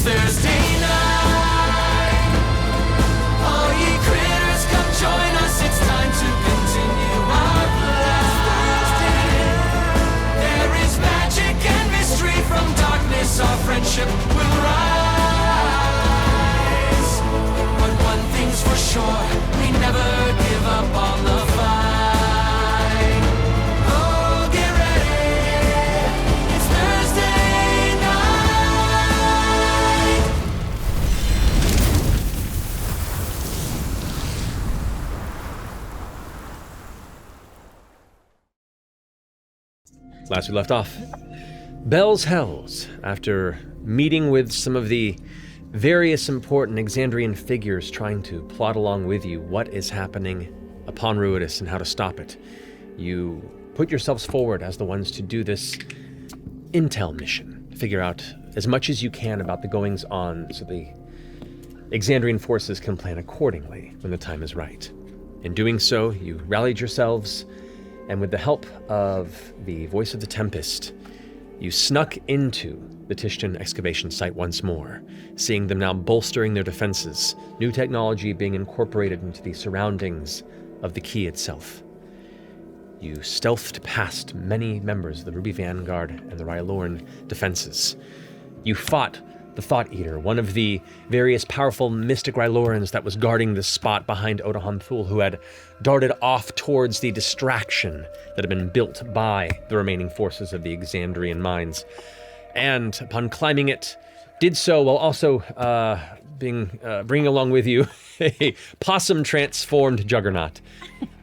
It's Thursday night. All ye critters, come join us. It's time to continue our flight. There is magic and mystery from darkness. Our friendship will rise. But one thing's for sure, we never give up on the fight. Oh, get ready. It's Thursday night. Last we left off, Bell's Hells, after meeting with some of the various important Exandrian figures trying to plot along with you what is happening upon Ruidus and how to stop it, you put yourselves forward as the ones to do this intel mission, figure out as much as you can about the goings-on so the Exandrian forces can plan accordingly when the time is right. In doing so, you rallied yourselves, and with the help of the Voice of the Tempest, you snuck into the Tishtan excavation site once more, seeing them now bolstering their defenses, new technology being incorporated into the surroundings of the key itself. You stealthed past many members of the Ruby Vanguard and the Reiloran defenses. You fought the Thought Eater, one of the various powerful mystic Reilorans that was guarding the spot behind Odahan Thul, who had darted off towards the distraction that had been built by the remaining forces of the Exandrian mines. And upon climbing it, did so while also bringing along with you a possum-transformed juggernaut.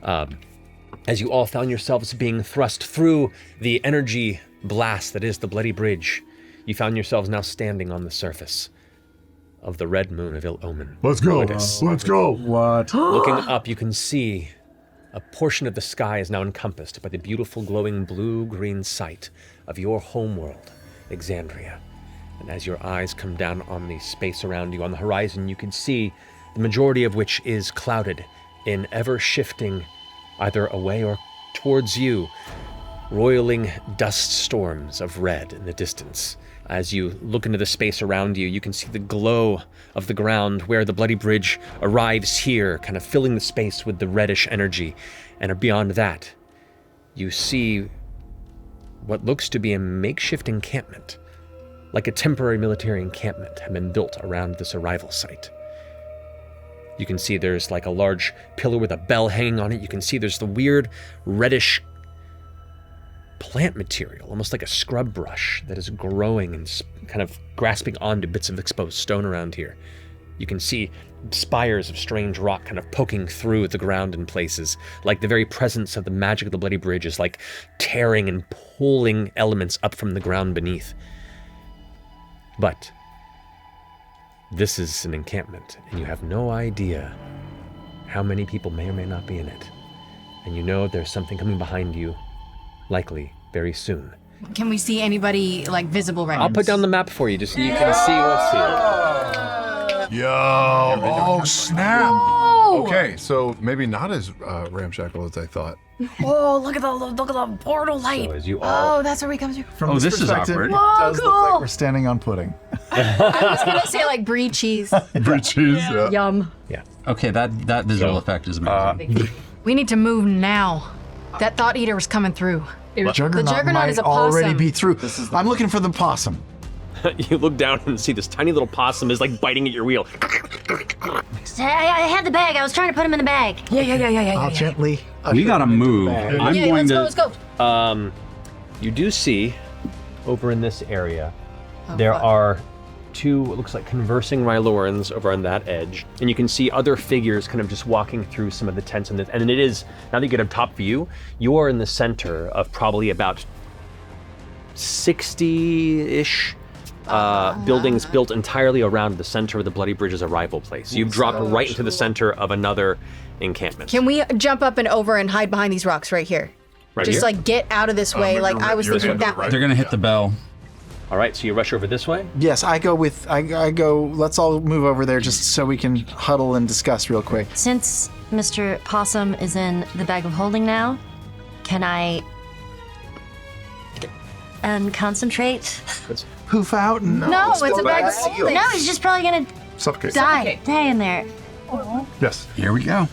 As you all found yourselves being thrust through the energy blast that is the Bloody Bridge, you found yourselves now standing on the surface of the red moon of Ill Omen. Let's go. Ruidus. Let's go. What? Looking up, you can see a portion of the sky is now encompassed by the beautiful glowing blue-green sight of your homeworld, Exandria. And as your eyes come down on the space around you on the horizon, you can see the majority of which is clouded in ever-shifting either away or towards you, roiling dust storms of red in the distance. As you look into the space around you, you can see the glow of the ground where the Bloody Bridge arrives here, kind of filling the space with the reddish energy. And beyond that, you see what looks to be a makeshift encampment, like a temporary military encampment had been built around this arrival site. You can see there's like a large pillar with a bell hanging on it. You can see there's the weird reddish plant material, almost like a scrub brush that is growing and kind of grasping onto bits of exposed stone around here. You can see spires of strange rock kind of poking through the ground in places, like the very presence of the magic of the Bloody Bridge is like tearing and pulling elements up from the ground beneath. But this is an encampment, and you have no idea how many people may or may not be in it. And you know there's something coming behind you, likely very soon. Can we see anybody, like, visible right now? I'll put down the map for you just so you can see what's here. Yo, oh snap. Whoa! Okay, so maybe not as ramshackle as I thought. Oh, look at the portal light. So as you all... Oh, that's where we come through. From this is awkward. Whoa, It does look cool. like we're standing on pudding. I was gonna say like brie cheese. Brie cheese. Yeah. Yum. Yeah. Okay, that visual effect is amazing. We need to move now. That Thought Eater was coming through. The Juggernaut Juggernaut is might a possum. already be through. I'm looking for the possum. You look down and see this tiny little possum is like biting at your wheel. I had the bag. I was trying to put him in the bag. I'll gently. We gotta move. I'm going let's go. You do see, over in this area, there are two, what looks like conversing Reilorans over on that edge, and you can see other figures kind of just walking through some of the tents, and it is, now that you get a top view, you are in the center of probably about 60-ish buildings built entirely around the center of the Bloody Bridge's arrival place. You've dropped right into the center of another encampment. Can we jump up and over and hide behind these rocks right here? Right Just here? like get out of this way. Like I was thinking that way. They're gonna hit the bell. All right, so you rush over this way? Yes, I go. Let's all move over there just so we can huddle and discuss real quick. Since Mr. Possum is in the bag of holding now, can I concentrate? poof out? No, it's a bag of holding. No, he's just probably gonna Suffocate. die in there. Yes. Here we go.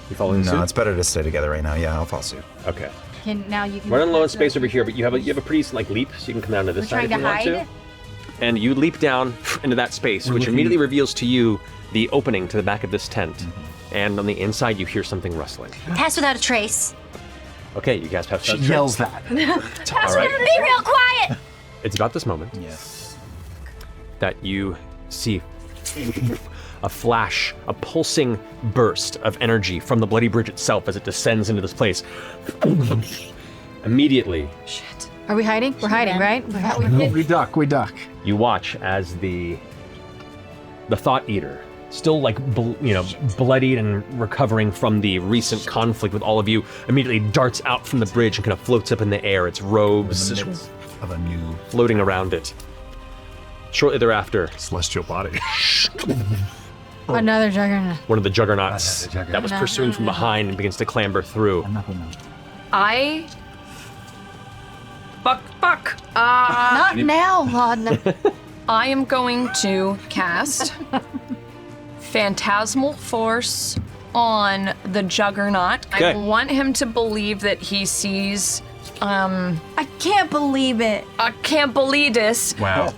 You following suit? No, it's better to stay together right now. Yeah, I'll follow suit. Okay. Now you can. We're running low on space over here, but you have a pretty decent leap, so you can come down to this side if you want to. And you leap down into that space, which immediately reveals to you the opening to the back of this tent. And on the inside, you hear something rustling. Pass without a trace. Okay, you guys have She yells that. Pass without a Be real quiet. It's about this moment that you see a flash, a pulsing burst of energy from the Bloody Bridge itself as it descends into this place. Immediately, Are we hiding? We're hiding, right? We duck. you watch as the Thought Eater, still like bloodied and recovering from the recent conflict with all of you, immediately darts out from the bridge and kind of floats up in the air. Its robes Of a new floating around it. Shortly thereafter, celestial body. Another juggernaut. one of the juggernauts that was pursuing from behind and begins to clamber through. Fuck. Not now, Laudna. I am going to cast Phantasmal Force on the Juggernaut. Okay. I want him to believe that he sees. I can't believe it. I can't believe this. Wow.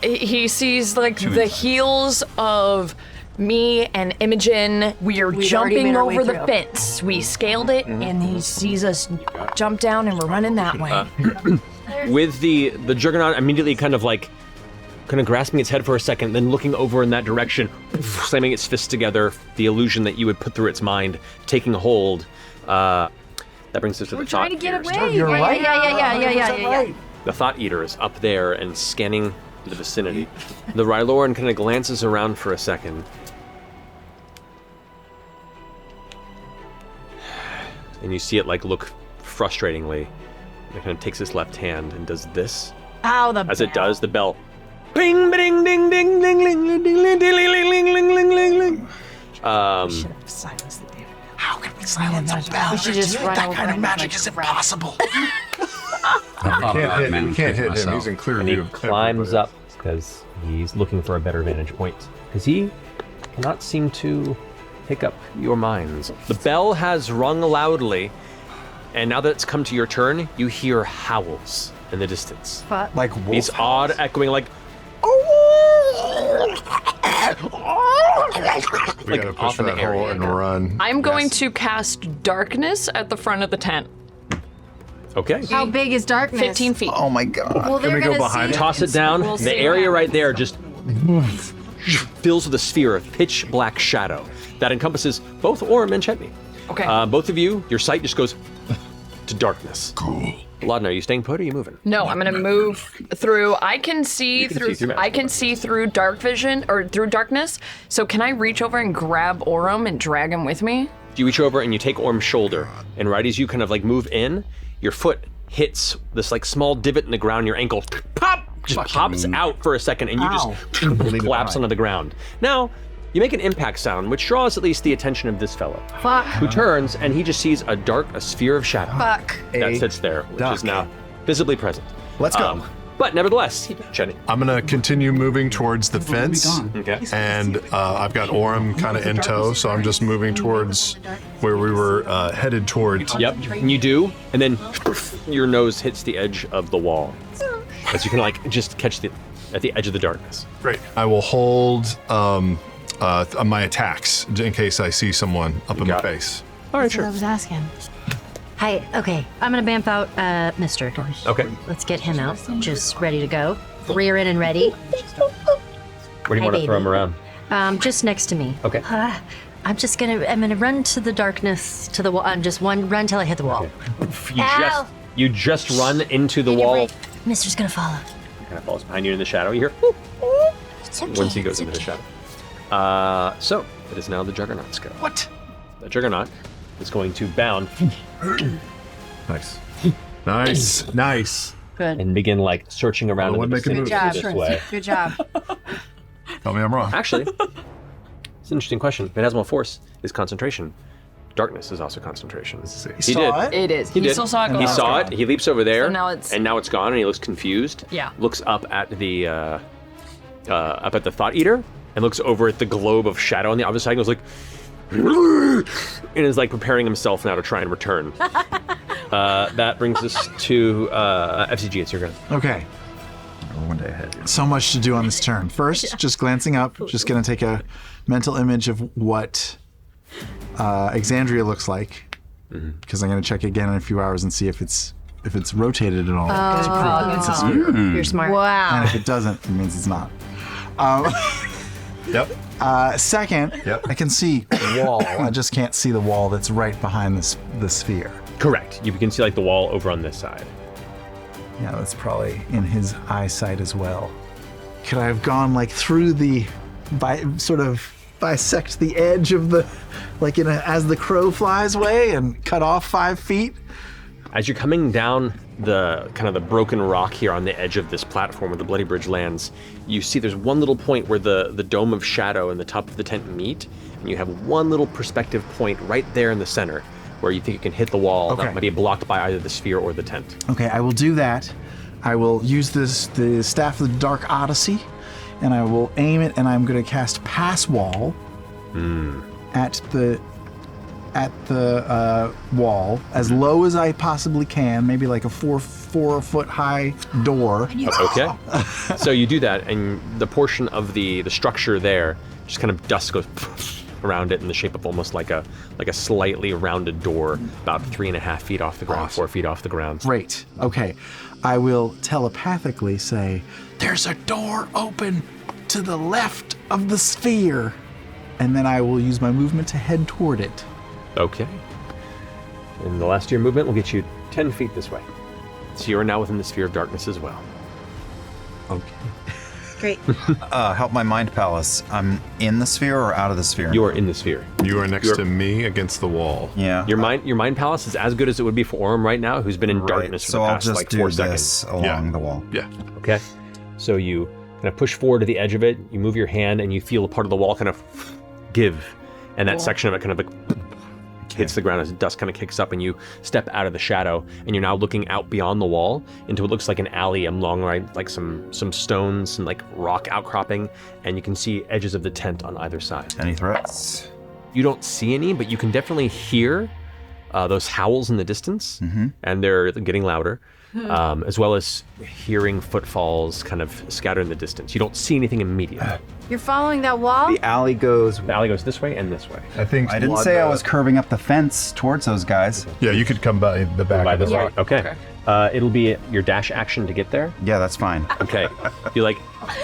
He sees like the heels of me and Imogen. We are jumping over the fence. We scaled it, and he sees us jump down, and we're running that way. With the Juggernaut immediately kind of grasping its head for a second, then looking over in that direction, slamming its fists together, the illusion that you would put through its mind taking hold. That brings us to the Thought Eater. Get away. Yeah. The Thought Eater is up there and scanning the vicinity. The Reiloran kind of glances around for a second. And you see it look frustratingly. It kind of takes its left hand and does this. Ow, the As it does, the bell. Bing, ding, ding, ding, ding, ding, ding, ding, ding, ding, ding, ding, ding. Silence the damn. How can we silence a bell? We should just run That over kind of him magic like is a rat. impossible. You can't hit him. He's in clear And he view of climbs everybody. up because he's looking for a better vantage point. Because he cannot seem to pick up your minds. The bell has rung loudly, and now that it's come to your turn, you hear howls in the distance. Like wolf. These odd echoing We gotta push off in the that hole area. and run. I'm going to cast Darkness at the front of the tent. Okay. How big is darkness? 15 feet. Oh my god. Well, Can we go behind it? Toss it down. We'll The see area what right there just fills with a sphere of pitch black shadow that encompasses both Orm and Chetney. Okay. Both of you, your sight just goes to darkness. Cool. Laudna, are you staying put or are you moving? No, I'm gonna move through. I can see You can through. see through I can see through dark vision or through darkness. So can I reach over and grab Orm and drag him with me? You reach over and you take Orm's shoulder, and right as you kind of move in, your foot hits this small divot in the ground. Your ankle just pops out for a second, and you just collapse onto the ground. Now, you make an impact sound, which draws at least the attention of this fellow, Fuck. who turns and he just sees a sphere of shadow Fuck. that sits there, which is now visibly present. Let's go. But nevertheless, Chetney. I'm gonna continue moving towards the fence, Okay. and I've got Orem kind of in tow, so I'm just moving towards where we were headed towards. Yep, and you do, and then your nose hits the edge of the wall, as you can just catch at the edge of the darkness. Great. I will hold my attacks in case I see someone up in the got it. face. All right, That's what I sure. was asking. Hi, okay. I'm gonna bamf out Mister. Okay. Let's get him out. Just ready to go. Rear in and ready. Where do you want to throw him around? Just next to me. Okay. I'm gonna run to the darkness, to the wall. Just run till I hit the wall. Ow. You just run into the Give me a wall. break. Mister's gonna follow. Kind of falls behind you in the shadow. You hear It's okay. once he goes it's into the okay. shadow. So it is now the Juggernaut's go. What? The Juggernaut is going to bound Nice. Nice. Good. and begin searching around in one the making vicinity moves. this way. Good job. Tell me I'm wrong. Actually, it's an interesting question. Phantasmal Force is concentration. darkness is also concentration. He saw it? It is. He did. still saw it. He saw it. He leaps over there. So now it's- and now it's gone, and he looks confused. Yeah. Looks up at the Thought Eater, and looks over at the globe of shadow on the other side, and goes like, and is like preparing himself now to try and return. That brings us to FCG. It's your turn. Okay. We're 1 day ahead. So much to do on this turn. First, just glancing up, just going to take a mental image of what Exandria looks like, because I'm going to check again in a few hours and see if it's rotated at all. It's a sphere. You're smart. And Wow. if it doesn't, it means it's not. Yep. Second, Yep. I can see a wall. I just can't see the wall that's right behind the sphere. Correct. You can see like the wall over on this side. Yeah, that's probably in his eyesight as well. Could I have gone like through sort of bisect the edge of the, like as the crow flies way and cut off 5 feet? As you're coming down the kind of the broken rock here on the edge of this platform where the Bloody Bridge lands, you see there's one little point where the dome of shadow and the top of the tent meet, and you have one little perspective point right there in the center where you think you can hit the wall that might be blocked by either the sphere or the tent. Okay, I will do that. I will use the Staff of the Dark Odyssey, and I will aim it, and I'm going to cast Pass Wall at the wall as low as I possibly can, maybe like a 4 foot high door. Okay. So you do that, and the portion of the structure there, just kind of dust goes around it in the shape of almost like a slightly rounded door, about 3.5 feet off the ground, 4 feet off the ground. Great. Okay. I will telepathically say, there's a door open to the left of the sphere. And then I will use my movement to head toward it. Okay. And the last of your movement will get you 10 feet this way. So you are now within the sphere of darkness as well. Okay. Great. Help my mind palace. I'm in the sphere or out of the sphere? You are in the sphere. You are next to me against the wall. Yeah. Your mind palace is as good as it would be for Orem right now, who's been in darkness for So the I'll past just like do 4 this seconds. along the wall. Yeah. Okay. So you kind of push forward to the edge of it, you move your hand, and you feel a part of the wall kind of give, and that section of it kind of like hits the ground as dust kind of kicks up, and you step out of the shadow, and you're now looking out beyond the wall into what looks like an alley along like some stones and like rock outcropping, and you can see edges of the tent on either side. Any threats? You don't see any, but you can definitely hear those howls in the distance, and they're getting louder, as well as hearing footfalls kind of scattered in the distance. You don't see anything immediately. You're following that wall? The alley goes. The alley goes this way and this way. I think I didn't say I was curving up the fence towards those guys. Yeah, you could come by the back By of the this way. rock. Okay. It'll be your dash action to get there. Yeah, that's fine. Okay. You like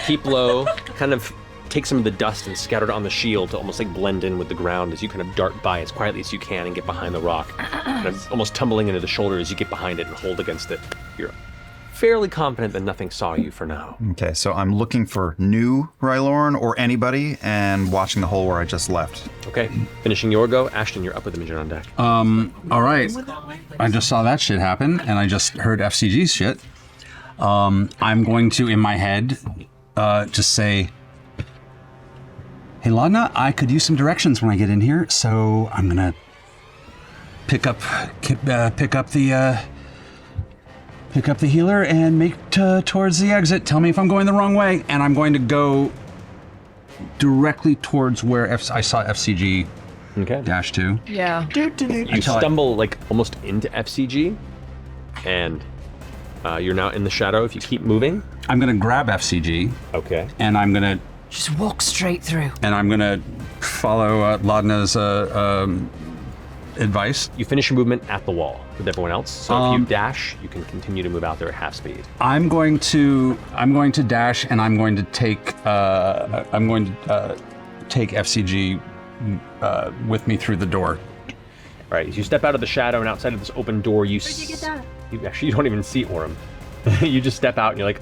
keep low, kind of take some of the dust and scatter it on the shield to almost like blend in with the ground as you kind of dart by as quietly as you can and get behind the rock. Kind of almost tumbling into the shoulder as you get behind it and hold against it. You're fairly confident that nothing saw you for now. Okay, so I'm looking for new Reiloran or anybody and watching the hole where I just left. Okay. Finishing your go, Ashton, you're up with Imogen on deck. All right. I just saw that shit happen, and I just heard FCG's shit. I'm going to, in my head, just say, "Hey, Laudna, I could use some directions when I get in here, so I'm gonna pick up the healer and make towards the exit. Tell me if I'm going the wrong way, and I'm going to go directly towards where I saw FCG Okay. -2. Yeah. You stumble like almost into FCG, and you're now in the shadow. If you keep moving, I'm gonna grab FCG, okay, and I'm gonna Just walk straight through. and I'm gonna follow Laudna's advice. you finish your movement at the wall with everyone else. So if you dash, you can continue to move out there at half speed. I'm going to dash, and I'm going to take take FCG with me through the door. All right, as you step out of the shadow and outside of this open door, you actually don't even see Orem. You just step out and you're like,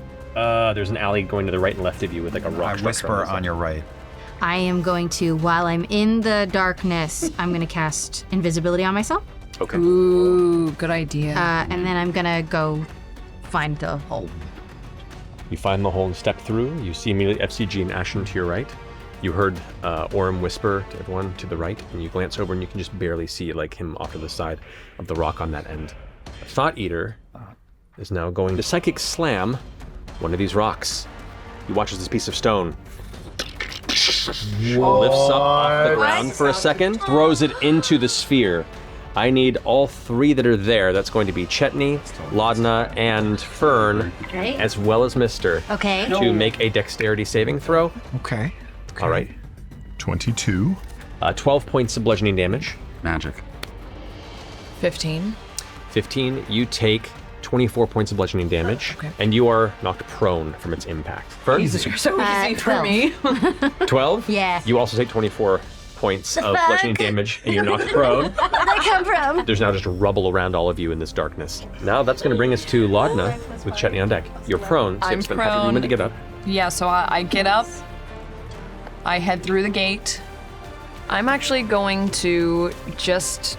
there's an alley going to the right and left of you with like a rock I structure whisper the on your right. I am going to, while I'm in the darkness, I'm going to cast invisibility on myself. Okay. Ooh, good idea. And then I'm going to go find the hole. You find the hole and step through. You see immediately FCG and Ashton to your right. You heard Orem whisper to everyone to the right, and you glance over and you can just barely see like him off to the side of the rock on that end. The Thought Eater is now going to Psychic Slam one of these rocks. He watches this piece of stone. Lifts up off the ground for a second, throws it into the sphere. I need all three that are there. That's going to be Chetney, Laudna, and Fern, as well as Mister, to make a dexterity saving throw. Okay. All right. 22. 12 points of bludgeoning damage. Magic. 15. 15. You take 24 points of bludgeoning damage, and you are knocked prone from its impact. Fern? Jesus, you're so easy for 12. me. 12? Yeah. You also take 24 points of bludgeoning damage, and you're knocked prone. Where did that come from? There's now just rubble around all of you in this darkness. Now that's going to bring us to Laudna with Chetney on deck. You're prone, so you have to spend half your movement to get up. Yeah, so I get up. I head through the gate. I'm actually going to just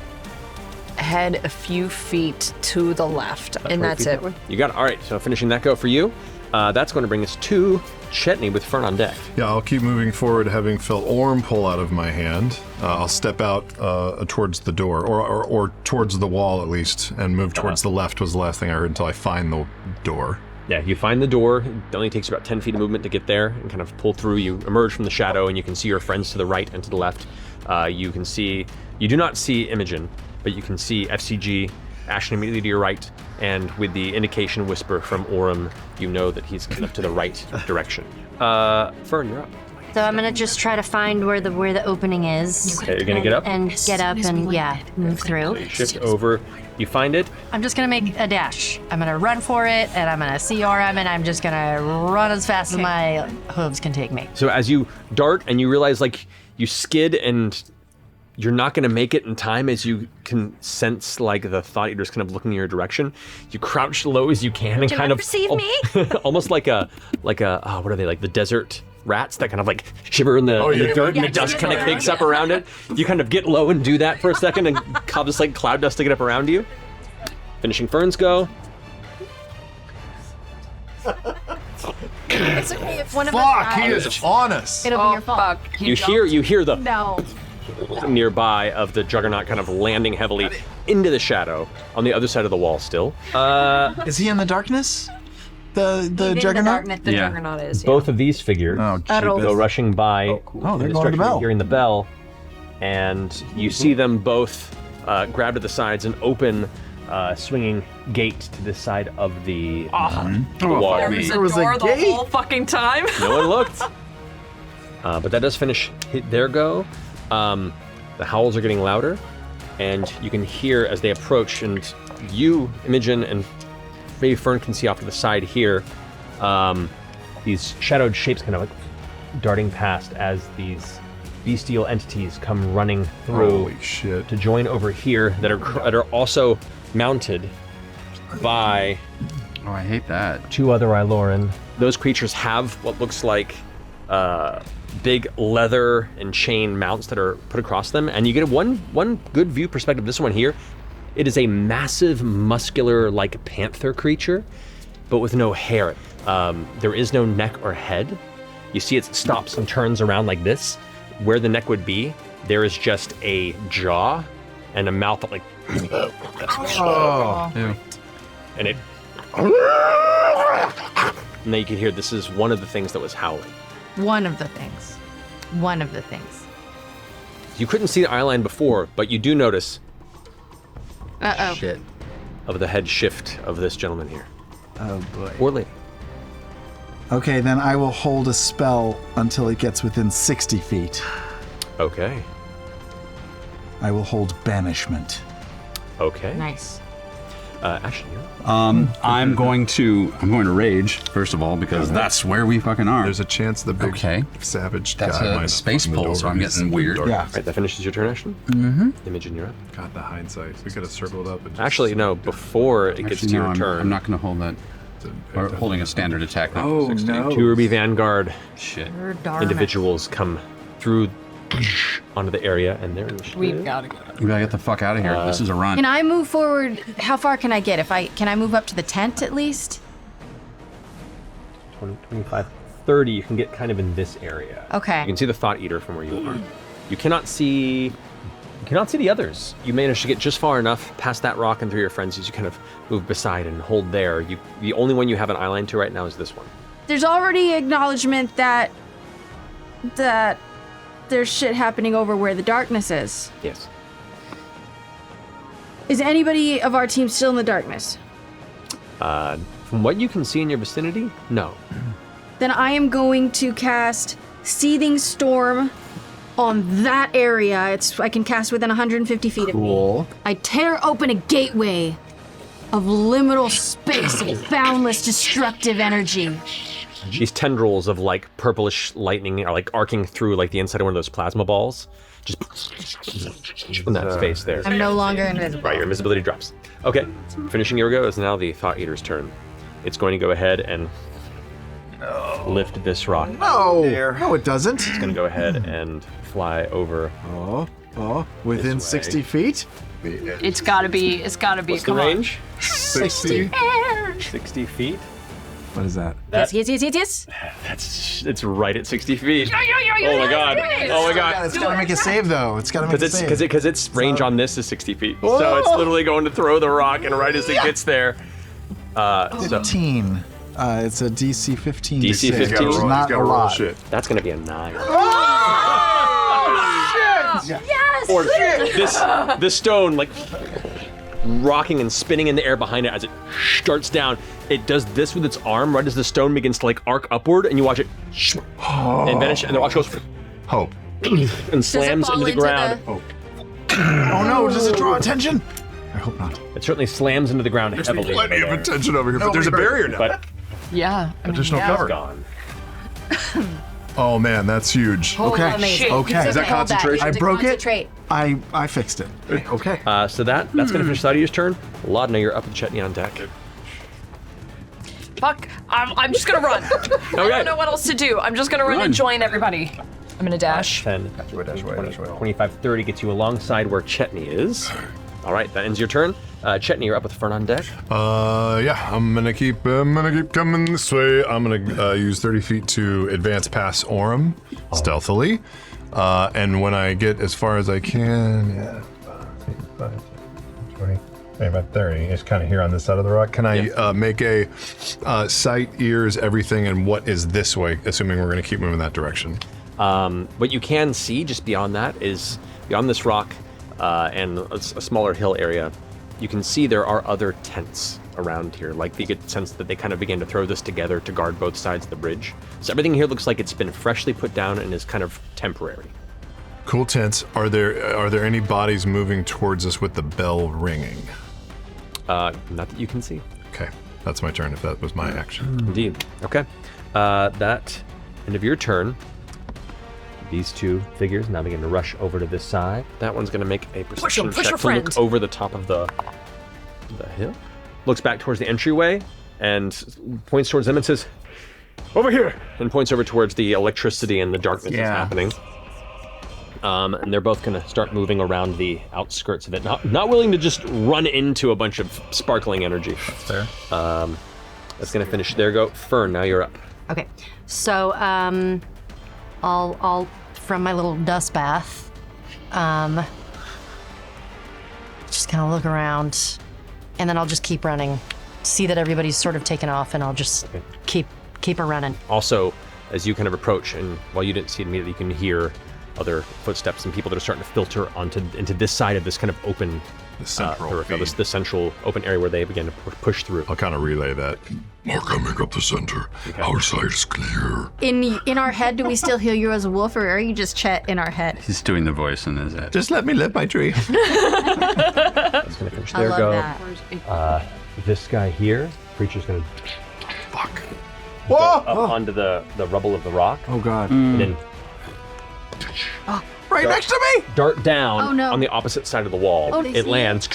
head a few feet to the left, and that's it. You got it. All right, so finishing that go for you. That's going to bring us to Chetney with Fern on deck. Yeah, I'll keep moving forward, having felt Orem pull out of my hand. I'll step out towards the door, or towards the wall at least, and move towards the left was the last thing I heard until I find the door. Yeah, you find the door. It only takes you about 10 feet of movement to get there and kind of pull through. You emerge from the shadow, and you can see your friends to the right and to the left. You do not see Imogen, but you can see FCG, Ashen immediately to your right, and with the indication whisper from Orem, you know that he's kind of to the right direction. Fern, you're up. So I'm gonna just try to find where the opening is. Okay, you're gonna get up? And get up and move through. You shift over, you find it. I'm just gonna make a dash. I'm gonna run for it, and I'm gonna see Orem, and I'm just gonna run as fast as my hooves can take me. So as you dart and you realize like you skid and you're not going to make it in time, as you can sense like the Thought Eater's kind of looking in your direction. You crouch low as you can and kind of perceive me? almost like a what are they, like the desert rats that kind of like shiver in the, in the dirt and the dust kind of kicks up around it. You kind of get low and do that for a second and cause this like cloud dust to get up around you. Finishing Fern's go. It's okay if one of Fuck, he is on us. It'll be your fault. Fuck. You hear the No. nearby of the Juggernaut kind of landing heavily into the shadow on the other side of the wall still. Is he in the darkness? The Juggernaut? The Juggernaut is. Both of these figures go rushing by. Oh, they're going to the bell. Hearing the bell, and you see them both grab to the sides and open swinging gate to the side of the wall. There was a door the whole fucking time. No one looked. But that does finish their go. The howls are getting louder, and you can hear as they approach, and you, Imogen, and maybe Fern can see off to the side here, these shadowed shapes kind of like darting past as these bestial entities come running through. Holy shit. To join over here that are also mounted by Oh, I hate that. 2 other Reiloran. Those creatures have what looks like big leather and chain mounts that are put across them, and you get one good view perspective. This one here, it is a massive, muscular, like panther creature, but with no hair. There is no neck or head. You see it stops and turns around like this. Where the neck would be, there is just a jaw and a mouth that like... Ew. And it... And then you can hear this is one of the things that was howling. One of the things. One of the things. You couldn't see the eyeline before, but you do notice Uh-oh. Shit. of the head shift of this gentleman here. Oh boy. Or lady. Okay, then I will hold a spell until it gets within 60 feet. Okay. I will hold banishment. Okay. Nice. Ashley, you're up. I'm going to rage first of all because that's where we fucking are. There's a chance the big savage That's guy might a not space open the pull, door so I'm because getting weird. Yeah. Right, that finishes your turn, Ashley? Mm-hmm. Imogen, you're up. God, the hindsight. We could have circled up and just Actually, no, before it gets to your I'm, turn. I'm not going to hold that. Or holding a standard attack. Not Oh, 16. no. 2 Ruby Vanguard Shit. individuals come through onto the area, and they're We've got to go. We gotta get the fuck out of here. This is a run. Can I move forward? How far can I get? Can I move up to the tent at least? 20, 25, 30, you can get kind of in this area. Okay. You can see the Thought Eater from where you are. You cannot see the others. You managed to get just far enough past that rock and through your friends as you kind of move beside and hold there. The only one you have an eye line to right now is this one. There's already acknowledgement that there's shit happening over where the darkness is. Yes. Is anybody of our team still in the darkness? From what you can see in your vicinity, no. Then I am going to cast Seething Storm on that area. I can cast within 150 feet of me. Cool. I tear open a gateway of liminal space of boundless destructive energy. These tendrils of like purplish lightning are like arcing through like the inside of one of those plasma balls. Just in that space there. I'm no longer invisible. Right, your invisibility drops. Okay, finishing your go is now the Thought Eater's turn. It's going to go ahead and lift this rock. No, no, it doesn't. It's going to go ahead and fly over. Within 60 feet? It's gotta be. What's the range? 60. 60 feet. What is that? Yes. It's right at 60 feet. Oh my god. Oh my god. It's gotta make a save though. It's gotta make a save. Because its range on this is 60 feet. So it's literally going to throw the rock, and right as it gets there. 15. It's a DC 15. DC 15? Which is not a lot. That's going to be a 9. Yes! Or this stone, like, rocking and spinning in the air behind it as it starts down. It does this with its arm right as the stone begins to, like, arc upward, and you watch it and vanish, and the rock goes... Hope. And slams into the ground. Oh no, does it draw attention? I hope not. It certainly slams into the ground heavily. Plenty of attention over here, but there's a barrier now. But Yeah. additional cover. gone. Oh man, that's huge. Okay. Okay. Is that concentration? I broke it. I fixed it. Okay. So that's going to finish Thaddeus' turn. Laudna, you're up with Chetney on deck. Fuck. I'm just gonna run. I don't know what else to do. I'm just gonna run and join everybody. I'm gonna dash. 10, 25, 30 gets you alongside where Chetney is. All right, that ends your turn. Chetney, you're up with Fern on deck. Yeah, I'm gonna keep coming this way. I'm gonna use 30 feet to advance past Orem stealthily, and when I get as far as I can, 5, 20, maybe about 30. It's kind of here on this side of the rock. Can I make a sight, ears, everything, and what is this way? Assuming we're gonna keep moving that direction. What you can see just beyond that is beyond this rock and a smaller hill area. You can see there are other tents around here. Like you get the sense that they kind of began to throw this together to guard both sides of the bridge. So everything here looks like it's been freshly put down and is kind of temporary. Cool tents. Are there any bodies moving towards us with the bell ringing? Not that you can see. Okay, that's my turn. If that was my action. Indeed. Okay. That end of your turn. These two figures now begin to rush over to this side. That one's going to make a perception check to look over the top of the hill. Looks back towards the entryway and points towards them and says, "Over here!" and points over towards the electricity and the darkness that's happening. And they're both going to start moving around the outskirts of it, not willing to just run into a bunch of sparkling energy. Fair. That's going to finish their go. Fern, now you're up. Okay, so I'll from my little dust bath, just kind of look around, and then I'll just keep running. See that everybody's sort of taken off, and I'll just keep her running. Also, as you kind of approach, and while you didn't see it immediately, you can hear other footsteps and people that are starting to filter into this side of this kind of open the central open area where they begin to push through. I'll kind of relay that. More coming up the center. Okay. Our side is clear. In our head, do we still heal you as a wolf, or are you just Chet in our head? He's doing the voice in his head. Just let me live my dream. That's gonna finish their go. That. This guy here, creature's gonna Whoa! up onto the rubble of the rock. Oh god. And then Right next to me! Dart down Oh, no. on the opposite side of the wall. Oh, it lands.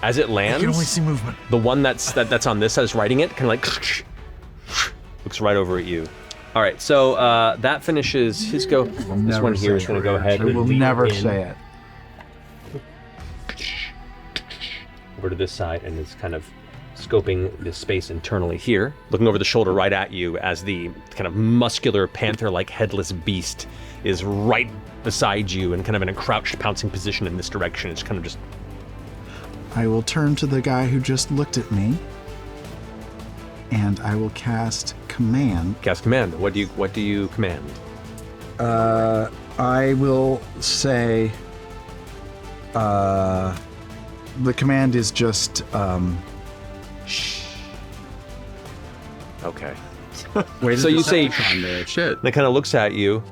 As it lands, I can only see movement. the one that's on this side is riding it, kind of like looks right over at you. All right, so that finishes his go. This one here is going to go ahead. I will lean never in say it. over to this side, and is kind of scoping this space internally here, looking over the shoulder right at you as the kind of muscular panther-like headless beast is right beside you and kind of in a crouched pouncing position in this direction. It's kind of just... I will turn to the guy who just looked at me, and I will cast command. Cast command. What do you command? I will say, the command is just, shh. Okay. Wait, So you say, shit. It kind of looks at you,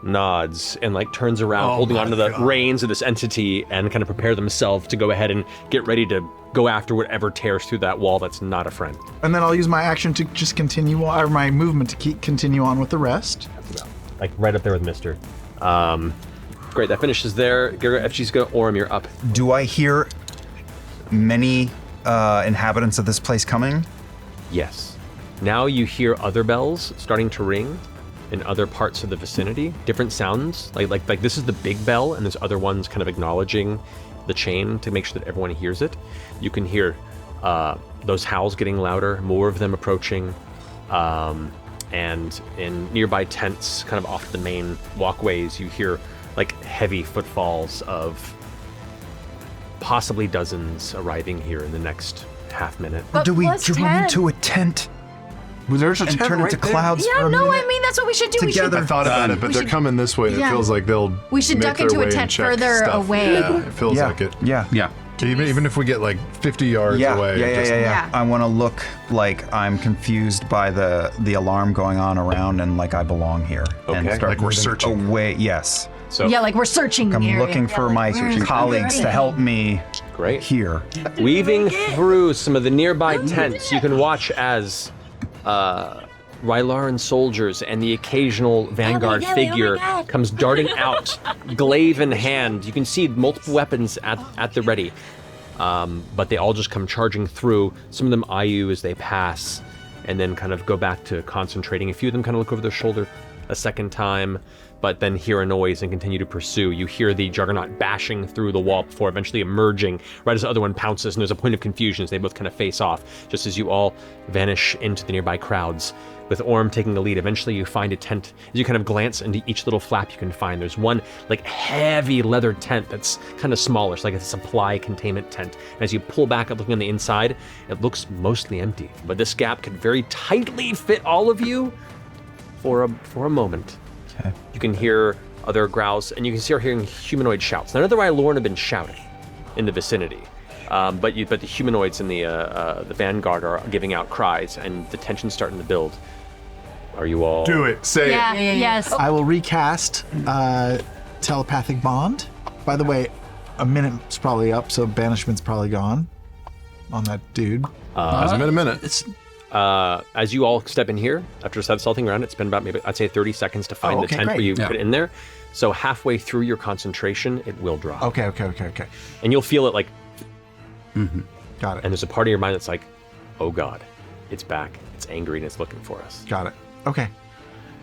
nods, and like turns around, holding onto the reins of this entity and kind of prepare themselves to go ahead and get ready to go after whatever tears through that wall that's not a friend. And then I'll use my action to just continue, or my movement to continue on with the rest. Like right up there with Mister. Great, that finishes there. Garrett, if she's going, Orm, you're up. Do I hear many inhabitants of this place coming? Yes. Now you hear other bells starting to ring in other parts of the vicinity. Different sounds. Like this is the big bell, and there's other ones kind of acknowledging the chain to make sure that everyone hears it. You can hear those howls getting louder, more of them approaching, and in nearby tents, kind of off the main walkways, you hear like heavy footfalls of possibly dozens arriving here in the next half minute. Or do we run into a tent? There's a and tent turn right into there. clouds Yeah, for a no, minute? I mean, that's what we should do. Together. I thought about it, but they're coming this way, and it Yeah. feels like they'll. We should make duck their into a way tent and check further stuff. away. Yeah, it feels Yeah. like it. Yeah. Yeah. Even if we get like 50 yards away. just- Yeah. I want to look like I'm confused by the alarm going on around and like I belong here. And Okay. start Like we're moving searching. away. Yes. So Yeah, like we're searching. I'm the area. looking for my colleagues to help me great. here. Weaving through some of the nearby tents, you can watch as Reiloran soldiers and the occasional vanguard figure comes darting out, glaive in hand. You can see multiple weapons at the ready, but they all just come charging through. Some of them eye you as they pass, and then kind of go back to concentrating. A few of them kind of look over their shoulder a second time, but then hear a noise and continue to pursue. You hear the Juggernaut bashing through the wall before eventually emerging right as the other one pounces, and there's a point of confusion as they both kind of face off, just as you all vanish into the nearby crowds, with Orm taking the lead. Eventually you find a tent. As you kind of glance into each little flap you can find, there's one like heavy leather tent that's kind of smaller. It's like a supply containment tent. And as you pull back up looking on the inside, it looks mostly empty. But this gap could very tightly fit all of you for a moment. Okay. You can hear other growls, and you can start hearing humanoid shouts. None of the Reiloran have been shouting in the vicinity, but the humanoids in the Vanguard are giving out cries, and the tension's starting to build. Are you all? Do it. Say Yeah, it. yes. I will recast telepathic bond. By the way, a minute's probably up, so banishment's probably gone on that dude. Hasn't been a minute. As you all step in here, after salting around, it's been about maybe, I'd say 30 seconds to find the tent great. where you put it in there. So halfway through your concentration, it will drop. Okay. And you'll feel it like, Got it. and there's a part of your mind that's like, oh God, it's back. It's angry and it's looking for us. Got it. Okay.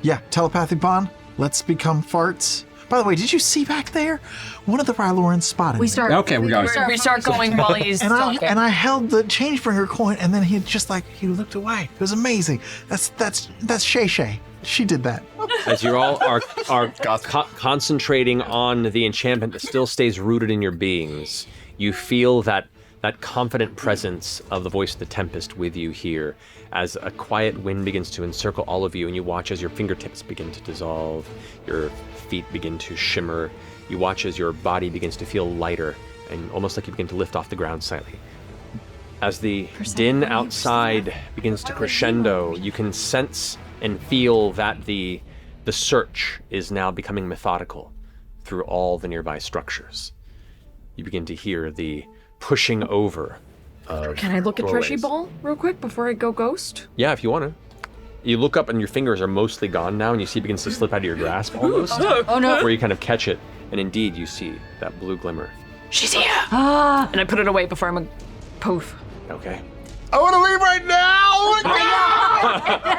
Yeah, telepathic bond. Let's become farts. By the way, did you see back there? One of the Rylorans spotted We me. start. Okay, we got it. We start going while he's And talking. I held the changebringer coin, and then he just like he looked away. It was amazing. That's Shay Shay. She did that. As you all are concentrating on the enchantment that still stays rooted in your beings, you feel that confident presence of the voice of the Tempest with you here, as a quiet wind begins to encircle all of you, and you watch as your fingertips begin to dissolve, your feet begin to shimmer. You watch as your body begins to feel lighter, and almost like you begin to lift off the ground slightly. As the din outside begins to crescendo, you can sense and feel that the search is now becoming methodical through all the nearby structures. You begin to hear the pushing over of Can I look at doorways. Treshy Ball real quick before I go ghost? Yeah, if you want to. You look up and your fingers are mostly gone now, and you see it begins to slip out of your grasp almost. Oh no. Where you kind of catch it, and indeed you see that blue glimmer. She's here. And I put it away before I'm a poof. Okay. I want to leave right now.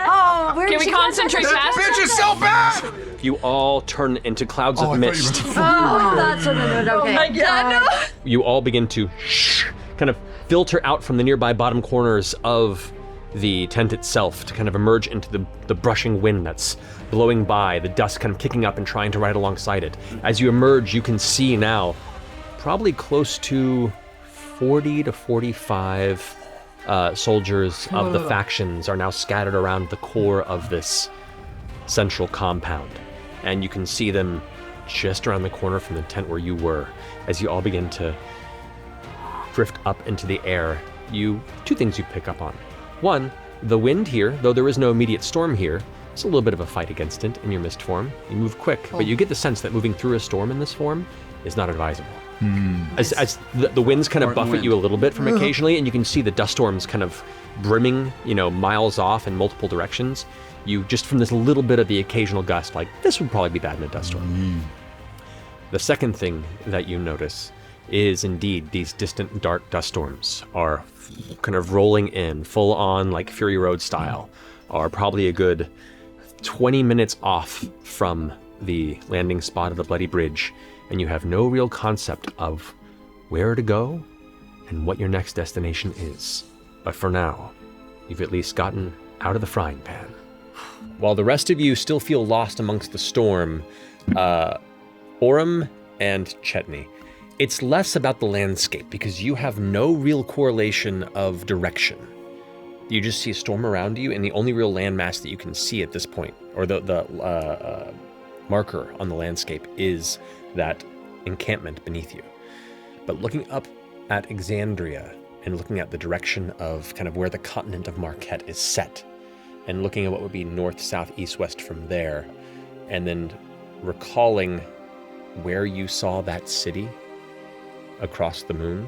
Oh, where Can did we she concentrate fast? Bitch is so bad. You all turn into clouds of mist. Oh, that's what it is. Okay. God, no. You all begin to kind of filter out from the nearby bottom corners of the tent itself to kind of emerge into the brushing wind that's blowing by, the dust kind of kicking up and trying to ride alongside it. As you emerge, you can see now probably close to 40 to 45 soldiers of the factions are now scattered around the core of this central compound. And you can see them just around the corner from the tent where you were. As you all begin to drift up into the air, two things you pick up on. One, the wind here, though there is no immediate storm here, it's a little bit of a fight against it in your mist form. You move quick, but you get the sense that moving through a storm in this form is not advisable. As the winds kind of buffet you a little bit from occasionally, and you can see the dust storms kind of brimming, miles off in multiple directions. You just from this little bit of the occasional gust, like, this would probably be bad in a dust storm. The second thing that you notice is indeed these distant dark dust storms are kind of rolling in full on like Fury Road style, are probably a good 20 minutes off from the landing spot of the Bloody Bridge, and you have no real concept of where to go and what your next destination is. But for now, you've at least gotten out of the frying pan. While the rest of you still feel lost amongst the storm, Orem and Chetney, it's less about the landscape because you have no real correlation of direction. You just see a storm around you, and the only real landmass that you can see at this point, or the marker on the landscape, is that encampment beneath you. But looking up at Exandria and looking at the direction of kind of where the continent of Marquet is set, and looking at what would be north, south, east, west from there, and then recalling where you saw that city across the moon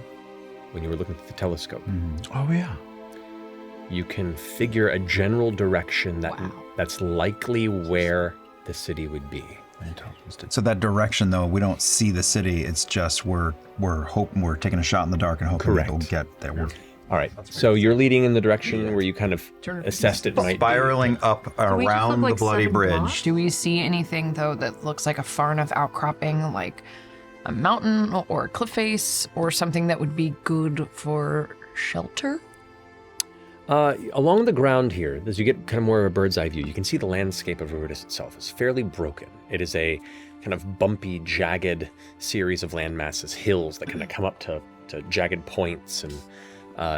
when you were looking through the telescope. Oh, yeah. You can figure a general direction that's likely where the city would be. So that direction, though, we don't see the city. It's just we're hoping, we're taking a shot in the dark and hoping it'll get there. All right, so you're leading in the direction where you kind of assessed it might spiraling up around the Bloody Bridge. Do we see anything, though, that looks like a far enough outcropping, like a mountain or a cliff face, or something that would be good for shelter? Along the ground here, as you get kind of more of a bird's eye view, you can see the landscape of Ruidus itself is fairly broken. It is a kind of bumpy, jagged series of landmasses, hills that kind of come up to jagged points, and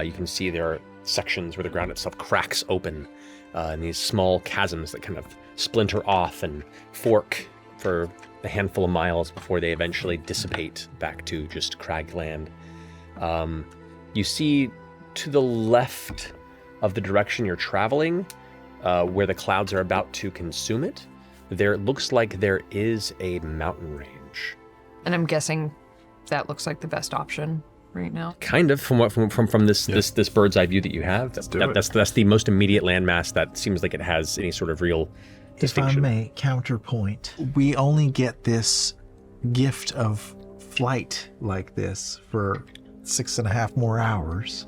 you can see there are sections where the ground itself cracks open, and these small chasms that kind of splinter off and fork for a handful of miles before they eventually dissipate back to just cragland. You see to the left of the direction you're traveling, where the clouds are about to consume it, there looks like there is a mountain range. And I'm guessing that looks like the best option right now. Kind of, from this bird's eye view that you have. That's the most immediate landmass that seems like it has any sort of real distinction. If I may counterpoint, we only get this gift of flight like this for 6.5 more hours.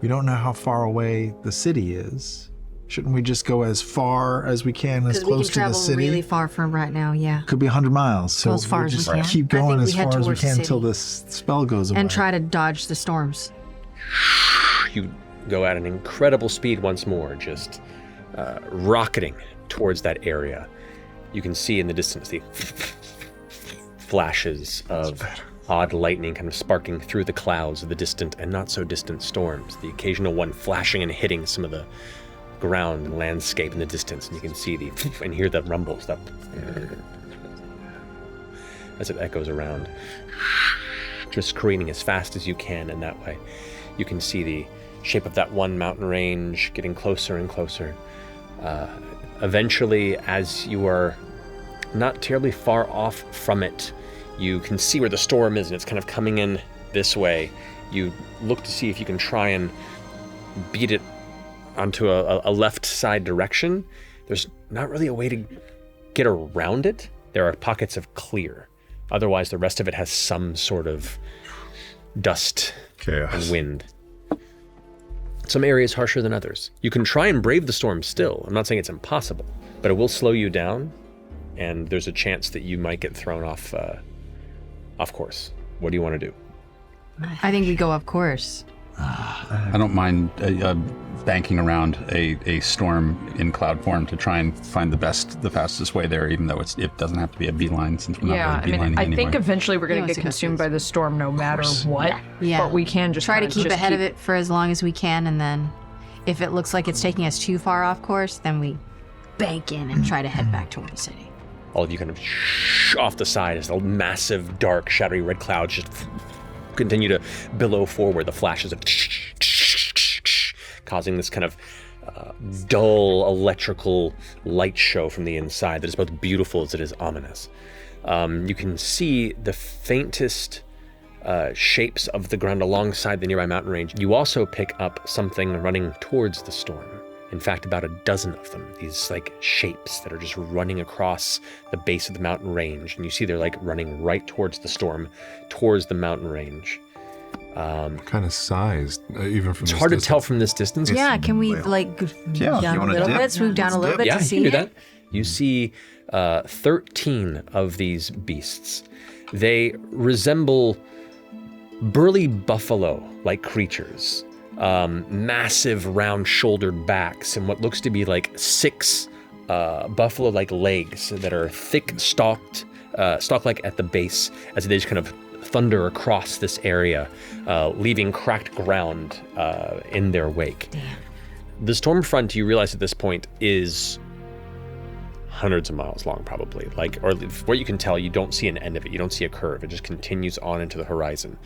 We don't know how far away the city is. Shouldn't we just go as far as we can, as close to the city? We can travel really far from right now, yeah. Could be 100 miles. So as far as just we can. keep going as far as we can city. until this spell goes away. And try to dodge the storms. You go at an incredible speed once more, just rocketing towards that area. You can see in the distance the flashes of odd lightning kind of sparking through the clouds of the distant and not so distant storms, the occasional one flashing and hitting some of the ground and landscape in the distance, and you can see and hear the rumbles that as it echoes around, just careening as fast as you can, and that way you can see the shape of that one mountain range getting closer and closer. Eventually, as you are not terribly far off from it, you can see where the storm is, and it's kind of coming in this way. You look to see if you can try and beat it onto a left side direction. There's not really a way to get around it. There are pockets of clear. Otherwise, the rest of it has some sort of dust and wind. Some areas harsher than others. You can try and brave the storm still. I'm not saying it's impossible, but it will slow you down, and there's a chance that you might get thrown off course. What do you want to do? I think we go off course. I don't mind banking around a storm in cloud form to try and find the fastest way there, even though it doesn't have to be a beeline since we're not really beelining I think eventually we're going to get consumed by the storm no matter what. Yeah. But we can just try to keep ahead of it for as long as we can, and then if it looks like it's taking us too far off course, then we bank in and try to head back toward the city. All of you kind of off the side as the massive, dark, shadowy red clouds just continue to billow forward. The flashes of causing this kind of dull electrical light show from the inside that is both beautiful as it is ominous. You can see the faintest shapes of the ground alongside the nearby mountain range. You also pick up something running towards the storm. In fact, about a dozen of them, these like shapes that are just running across the base of the mountain range. And you see they're like running right towards the storm, towards the mountain range. What kind of size, even from it's this hard distance? to tell from this distance. Yeah, can we like down a little bit, swoop down a little bit Yeah, to you see can do it? that. You see 13 of these beasts. They resemble burly buffalo-like creatures. Massive round-shouldered backs and what looks to be like 6 buffalo-like legs that are thick stalk-like at the base as they just kind of thunder across this area, leaving cracked ground in their wake. Damn. The storm front, you realize at this point, is hundreds of miles long, probably. Or what you can tell, you don't see an end of it. You don't see a curve. It just continues on into the horizon.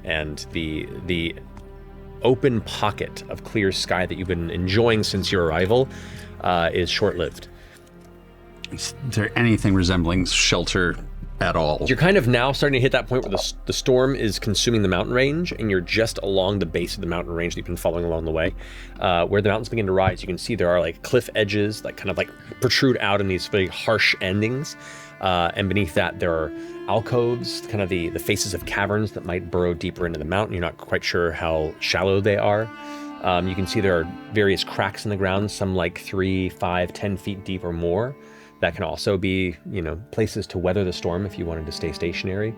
And the open pocket of clear sky that you've been enjoying since your arrival is short-lived. Is there anything resembling shelter at all? You're kind of now starting to hit that point where the storm is consuming the mountain range, and you're just along the base of the mountain range that you've been following along the way. Where the mountains begin to rise, you can see there are like cliff edges that kind of like protrude out in these very harsh endings. And beneath that, there are alcoves, kind of the faces of caverns that might burrow deeper into the mountain. You're not quite sure how shallow they are. You can see there are various cracks in the ground, some like 3, 5, 10 feet deep or more. That can also be, places to weather the storm if you wanted to stay stationary.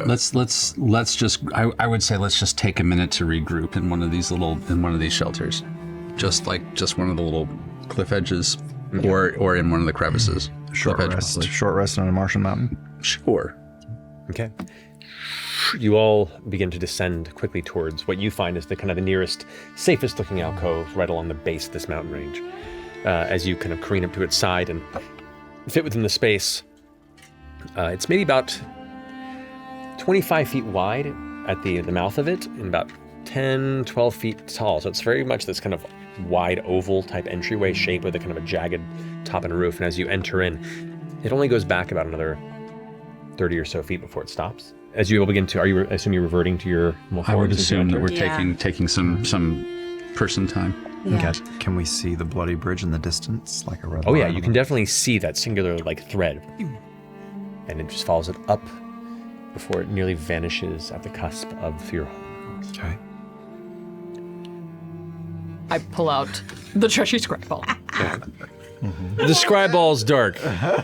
Let's just. I would say let's just take a minute to regroup in one of these shelters, just one of the little cliff edges, or in one of the crevices. Short rest on a Martian mountain. Sure. Okay. You all begin to descend quickly towards what you find is the kind of the nearest, safest looking alcove right along the base of this mountain range. As you kind of careen up to its side and fit within the space. It's maybe about 25 feet wide at the mouth of it and about 10, 12 feet tall. So it's very much this kind of wide oval type entryway shape with a kind of a jagged top and roof. And as you enter in, it only goes back about another 30 or so feet before it stops. As you all begin to, I assume you're reverting to your more I would forward assume that we're enter? taking some person time. Yeah. Can we see the bloody bridge in the distance, like a red Oh yeah, line? you can definitely see that singular like thread. And it just follows it up before it nearly vanishes at the cusp of your home. Okay. I pull out the trashy scrap ball. The scribe ball's dark. I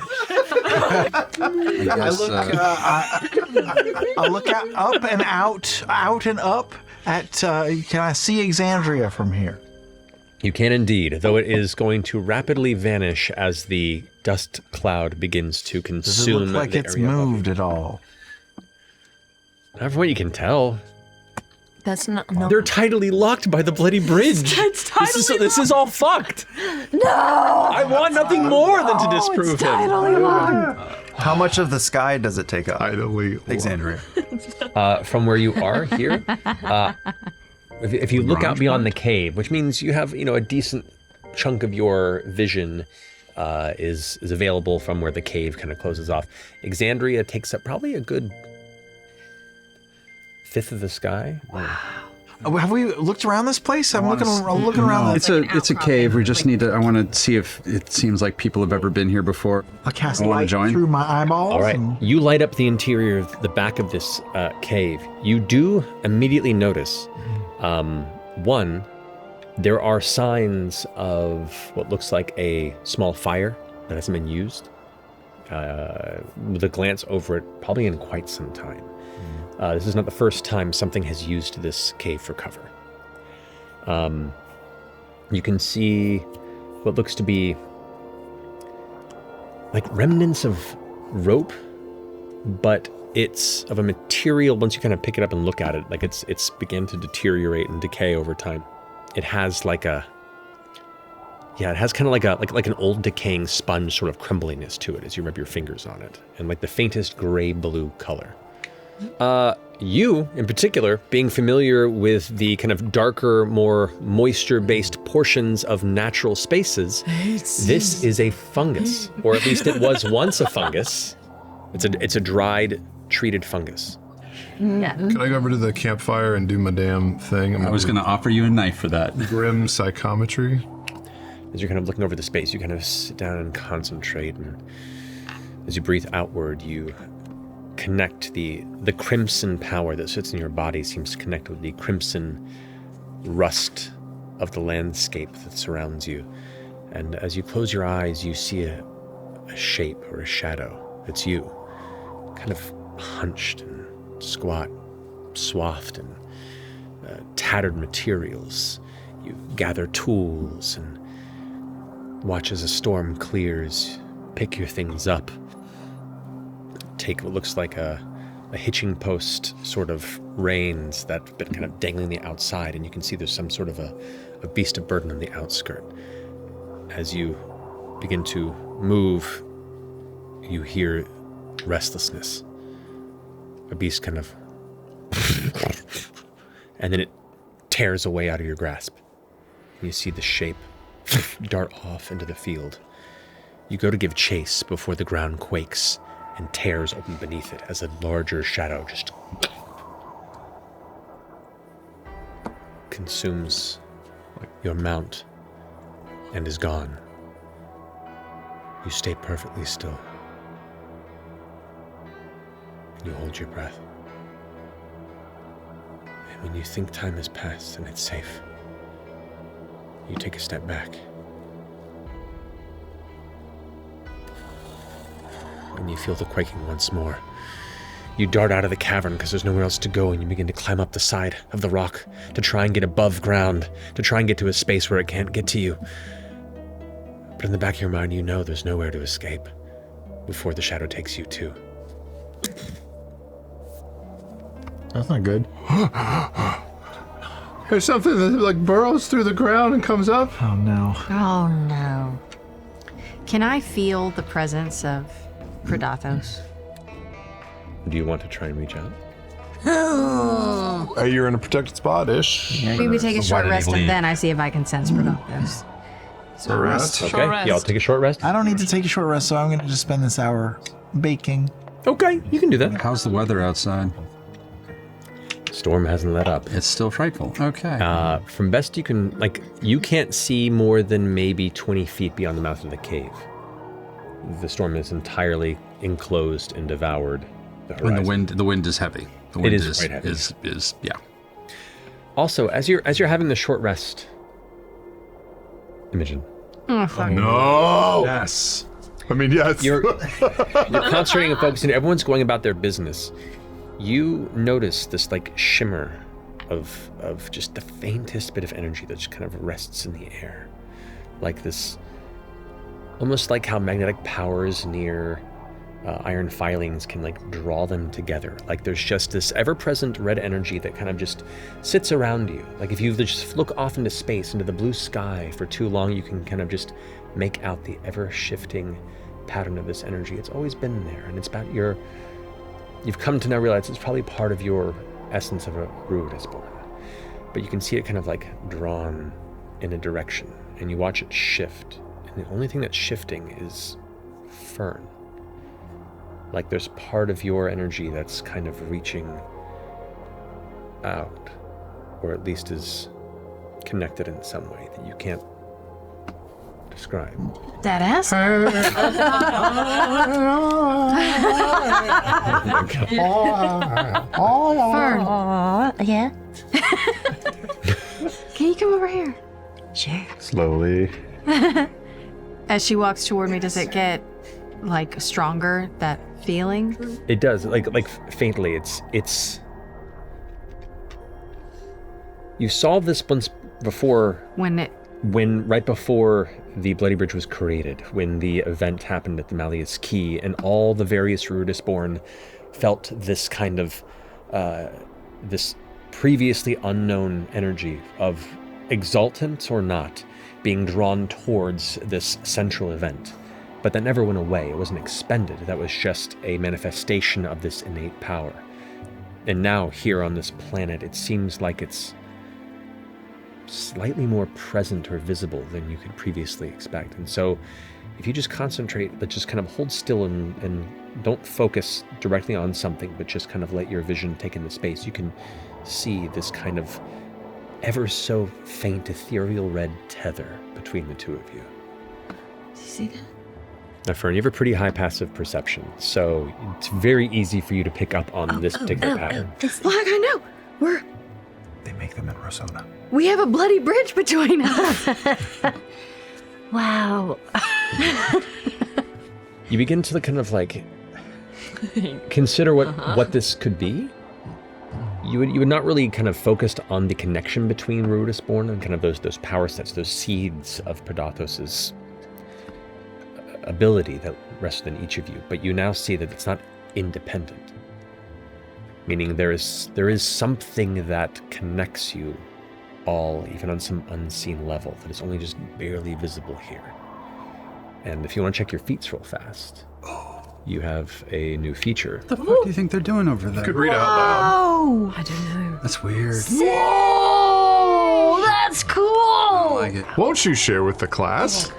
look up and out and up at. Can I see Exandria from here? You can indeed, though it is going to rapidly vanish as the dust cloud begins to consume. Does it look like the it's area above moved at all? Not from what you can tell. That's not. No. They're tidally locked by the bloody bridge. This is all fucked. No! I want nothing more than to disprove him. How much of the sky does it take up? Tidally Exandria. From where you are here, if you look out beyond the cave, which means you have a decent chunk of your vision is available from where the cave kind of closes off. Exandria takes up probably a good fifth of the sky. Wow. Have we looked around this place? I'm looking around. It's a cave. We just need to. I want to see if it seems like people have ever been here before. I cast wanna light join? through my eyeballs. All right, you light up the interior of the back of this cave. You do immediately notice, one, there are signs of what looks like a small fire that hasn't been used. With a glance over it, probably in quite some time. This is not the first time something has used this cave for cover. You can see what looks to be like remnants of rope, but it's of a material, once you kind of pick it up and look at it, like it's began to deteriorate and decay over time. It has like it has kind of like an old decaying sponge sort of crumbliness to it as you rub your fingers on it, and like the faintest gray-blue color. You, in particular, being familiar with the kind of darker, more moisture-based portions of natural spaces, this is a fungus, or at least it was once a fungus. It's a dried, treated fungus. Yeah. Can I go over to the campfire and do my damn thing? I was going to offer you a knife for that. Grim psychometry. As you're kind of looking over the space, you kind of sit down and concentrate, and as you breathe outward, you connect the crimson power that sits in your body seems to connect with the crimson rust of the landscape that surrounds you. And as you close your eyes, you see a shape or a shadow. It's you, kind of hunched and squat, swathed in tattered materials. You gather tools and watch as a storm clears, pick your things up, take what looks like a hitching post sort of reins that's been kind of dangling the outside, and you can see there's some sort of a beast of burden on the outskirt. As you begin to move, you hear restlessness. A beast kind of and then it tears away out of your grasp. You see the shape dart off into the field. You go to give chase before the ground quakes and tears open beneath it as a larger shadow just consumes your mount and is gone. You stay perfectly still. You hold your breath. And when you think time has passed and it's safe, you take a step back. And you feel the quaking once more. You dart out of the cavern because there's nowhere else to go, and you begin to climb up the side of the rock to try and get above ground, to try and get to a space where it can't get to you. But in the back of your mind, you know there's nowhere to escape before the shadow takes you too. That's not good. There's something that like burrows through the ground and comes up. Oh no. Oh no. Can I feel the presence of Predathos? Do you want to try and reach out? You're in a protected spot-ish. Maybe we take a So why short did he rest and leave? then I see if I can sense Predathos. A rest. Okay, Short rest. y'all take a short rest. I don't need to take a short rest, so I'm going to just spend this hour baking. Okay, you can do that. How's the weather outside? Storm hasn't let up. It's still frightful. Okay. From best you can, you can't see more than maybe 20 feet beyond the mouth of the cave. The storm is entirely enclosed and devoured the horizon. And the wind is heavy. The wind is quite heavy. Is yeah. Also, as you're having the short rest, Imogen, Oh, fuck. No. Yes. I mean, yes. you're concentrating and focusing. Everyone's going about their business. You notice this shimmer of just the faintest bit of energy that just kind of rests in the air, like this, almost like how magnetic powers near iron filings can draw them together. Like there's just this ever-present red energy that kind of just sits around you. Like if you just look off into space, into the blue sky for too long, you can kind of just make out the ever-shifting pattern of this energy. It's always been there, and it's about you've come to now realize it's probably part of your essence of a Ruidus born. But you can see it kind of drawn in a direction, and you watch it shift. And the only thing that's shifting is fern. Like there's part of your energy that's kind of reaching out, or at least is connected in some way that you can't describe. That ass? Fern. Yeah. Can you come over here? Sure. Slowly. As she walks toward me, does it get stronger, that feeling? It does, like faintly. It's you solved this once right before the Bloody Bridge was created, when the event happened at the Malleus Key, and all the various Ruidus born felt this kind of, this previously unknown energy of exultant or not, being drawn towards this central event. But that never went away. It wasn't expended. That was just a manifestation of this innate power. And now, here on this planet, it seems like it's slightly more present or visible than you could previously expect. And so, if you just concentrate, but just kind of hold still and don't focus directly on something, but just kind of let your vision take in the space, you can see this kind of ever so faint ethereal red tether between the two of you. Do you see that? Now, Fern, you have a pretty high passive perception, so it's very easy for you to pick up on this particular pattern. Like I know. They make them in Rosona. We have a bloody bridge between us. Wow. You begin to kind of like consider what this could be. You would not really kind of focused on the connection between Ruidus born and kind of those power sets, those seeds of Predathos's ability that rested in each of you, but you now see that it's not independent. Meaning there is something that connects you all, even on some unseen level, that is only just barely visible here. And if you want to check your feats real fast, you have a new feature. What the fuck do you think they're doing over there? You could read it out loud. Oh, I don't know. That's weird. Whoa, that's cool. I like it. Won't you share with the class?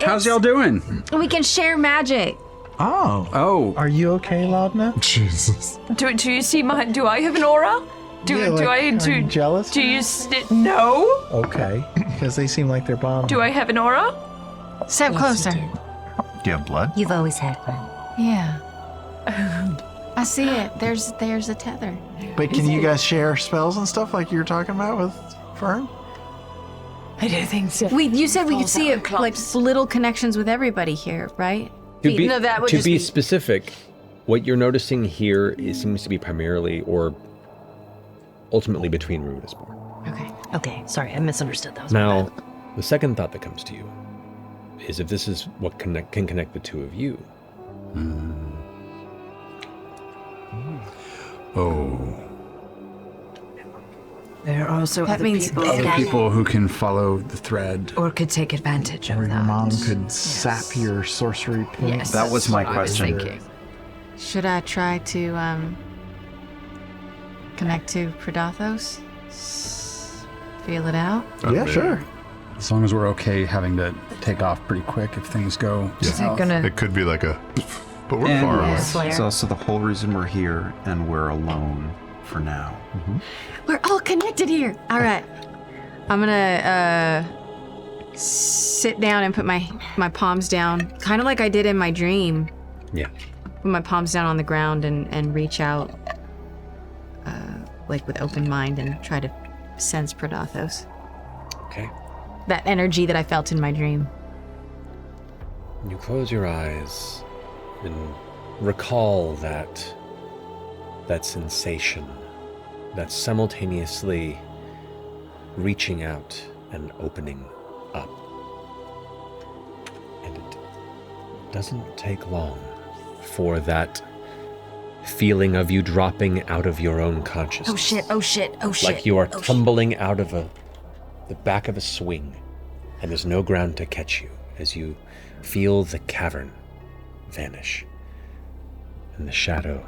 How's y'all doing? we can share magic. Oh. Are you okay, Laudna? Jesus. Do you see my? Do I have an aura? Are you jealous? Do you? No. Okay, because they seem like they're bombed. Do I have an aura? Step closer. Do you have blood? You've always had one. Yeah. I see it. There's a tether. But can you guys share spells and stuff like you were talking about with Fern? I don't think so. You said we could see it, like little connections with everybody here, right? To be specific, what you're noticing here seems to be primarily or ultimately between Ruidus born. Okay. Sorry, I misunderstood. That was Now, the second thought that comes to you is if this is what can connect the two of you. Oh. There are also That other means people. Other people who can follow the thread. Or could take advantage of Or that. your mom could sap your sorcery points? Yes. That was my That's what I was question. thinking. Should I try to connect to Predathos? Feel it out? Yeah, sure. As long as we're okay having to take off pretty quick if things go south. It could be like a, but we're far away. It's also the whole reason we're here and we're alone for now. We're all connected here. All right. I'm gonna sit down and put my palms down, kind of like I did in my dream. Yeah. Put my palms down on the ground and reach out, like with open mind, and try to sense Predathos. Okay. That energy that I felt in my dream. You close your eyes and recall that sensation, that simultaneously reaching out and opening up. And it doesn't take long for that feeling of you dropping out of your own consciousness. Oh shit. Like you are tumbling out of the back of a swing, and there's no ground to catch you as you feel the cavern vanish, and the shadow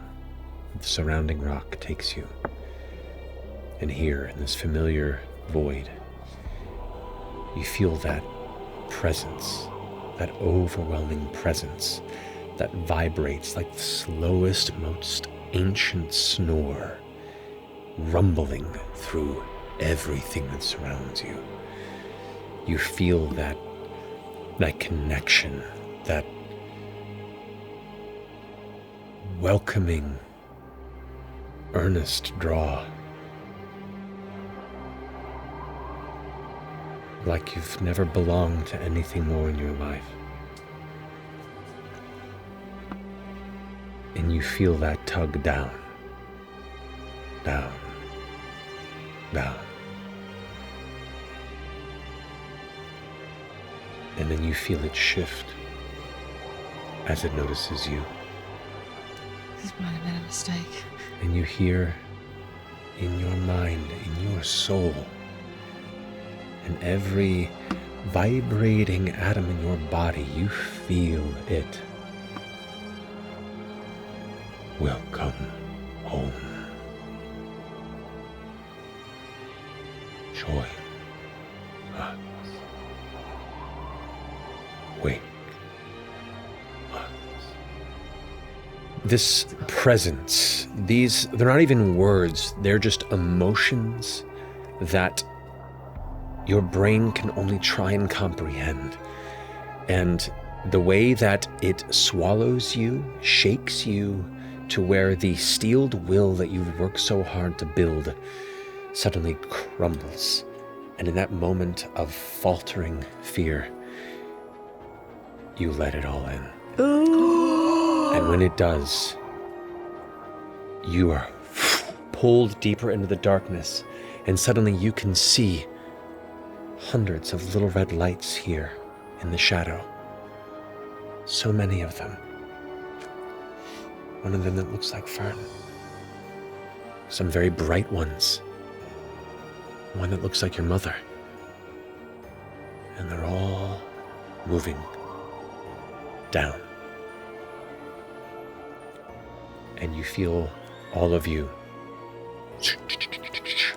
of the surrounding rock takes you. And here, in this familiar void, you feel that presence, that overwhelming presence that vibrates like the slowest, most ancient snore, rumbling through everything that surrounds you. You feel that connection, that welcoming, earnest draw. Like you've never belonged to anything more in your life. And you feel that tug down, down, down, And then you feel it shift as it notices you. This might have been a mistake. And you hear in your mind, in your soul, in every vibrating atom in your body, you feel it. Welcome home. Join us. Wake us. This presence, they're not even words, they're just emotions that your brain can only try and comprehend. And the way that it swallows you, shakes you, to where the steeled will that you've worked so hard to build suddenly crumbles. And in that moment of faltering fear, you let it all in. And when it does, you are pulled deeper into the darkness, and suddenly you can see hundreds of little red lights here in the shadow. So many of them. One of them that looks like Fern. Some very bright ones. One that looks like your mother. And they're all moving down. And you feel all of you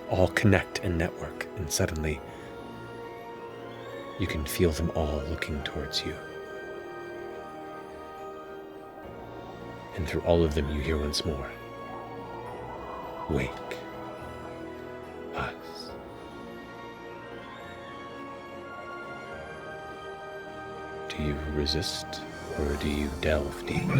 all connect and network, and suddenly you can feel them all looking towards you. And through all of them you hear once more, wake us. Do you resist, or do you delve deep? Go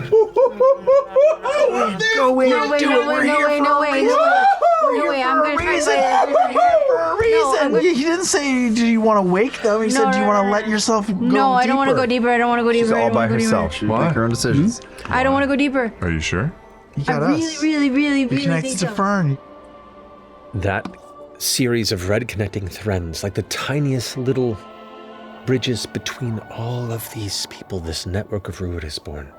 in, No way, do no it. way, We're no here way, for no a way, reason. no way. We're No here way, for I'm a gonna try reason. to- We're here for a reason. I'm He didn't say, do you want to wake them? He said, do you want to let yourself go No, I don't want to go deeper? deeper. I don't want to go deeper. She's I all don't by wanna go deeper. herself. She would make her own decisions. I don't want to go deeper. Are you sure? You I got really, us. really We connected think to so. Fern. That series of red connecting threads, like the tiniest little bridges between all of these people, this network of Ruidus born.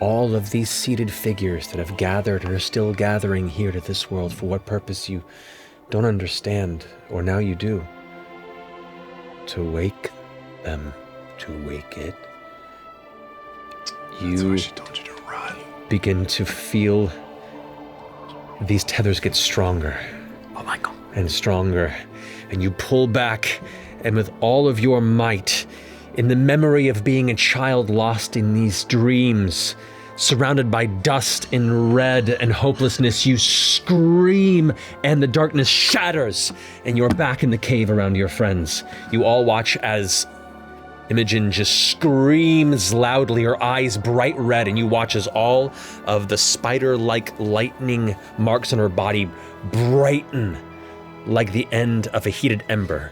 All of these seated figures that have gathered and are still gathering here to this world for what purpose you don't understand, or now you do. To wake them, to wake it. That's why she told you to run. Begin to feel these tethers get stronger. Oh my God. And stronger. And you pull back, and with all of your might, in the memory of being a child lost in these dreams, surrounded by dust and red and hopelessness, you scream, and the darkness shatters, and you're back in the cave around your friends. You all watch as Imogen just screams loudly, her eyes bright red, and you watch as all of the spider-like lightning marks on her body brighten like the end of a heated ember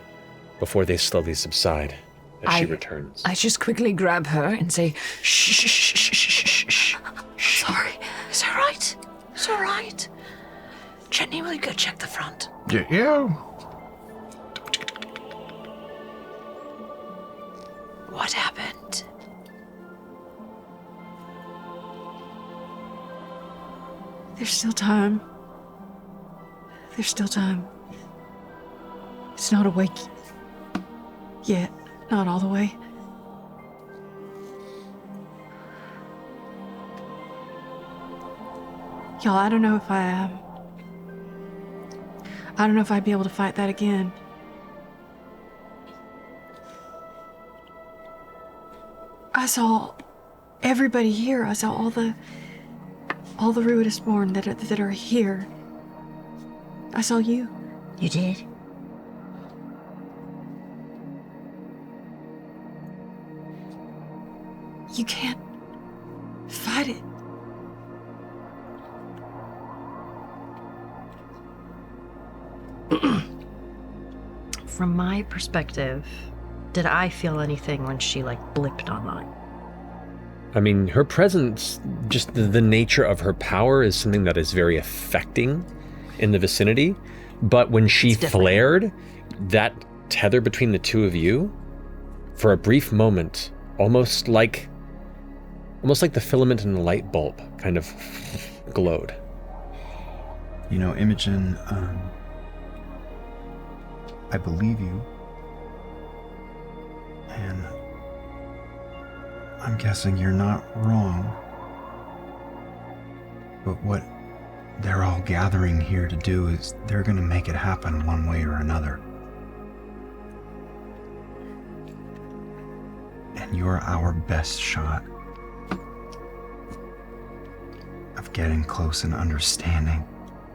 before they slowly subside as she returns. I just quickly grab her and say, shh, shh, shh, shh, shh, shh, shh. Sorry. Is that right? Is that right? Jenny, will you go check the front? Yeah. What happened? There's still time. There's still time. It's not awake yet. Not all the way. Y'all, I don't know if I don't know if I'd be able to fight that again. I saw everybody here. I saw all the Ruidus born that are here. I saw you. You did? You can't fight it. From my perspective, did I feel anything when she blipped online? I mean, her presence, just the nature of her power is something that is very affecting in the vicinity. But when she flared, that tether between the two of you for a brief moment, almost like the filament in a light bulb kind of glowed. You know, Imogen, I believe you. And I'm guessing you're not wrong. But what they're all gathering here to do is they're going to make it happen one way or another. And you're our best shot of getting close and understanding.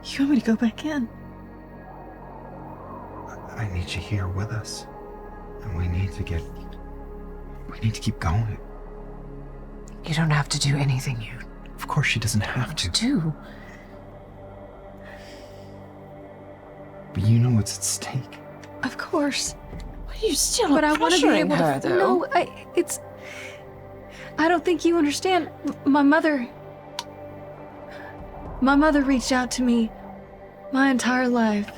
You want me to go back in? I need you here with us. And we need to keep going. You don't have to do anything you Of course she doesn't have to. do. But you know what's at stake. Of course. You still But are I want to be pressuring able her, to. though. No, I don't think you understand. My mother reached out to me my entire life.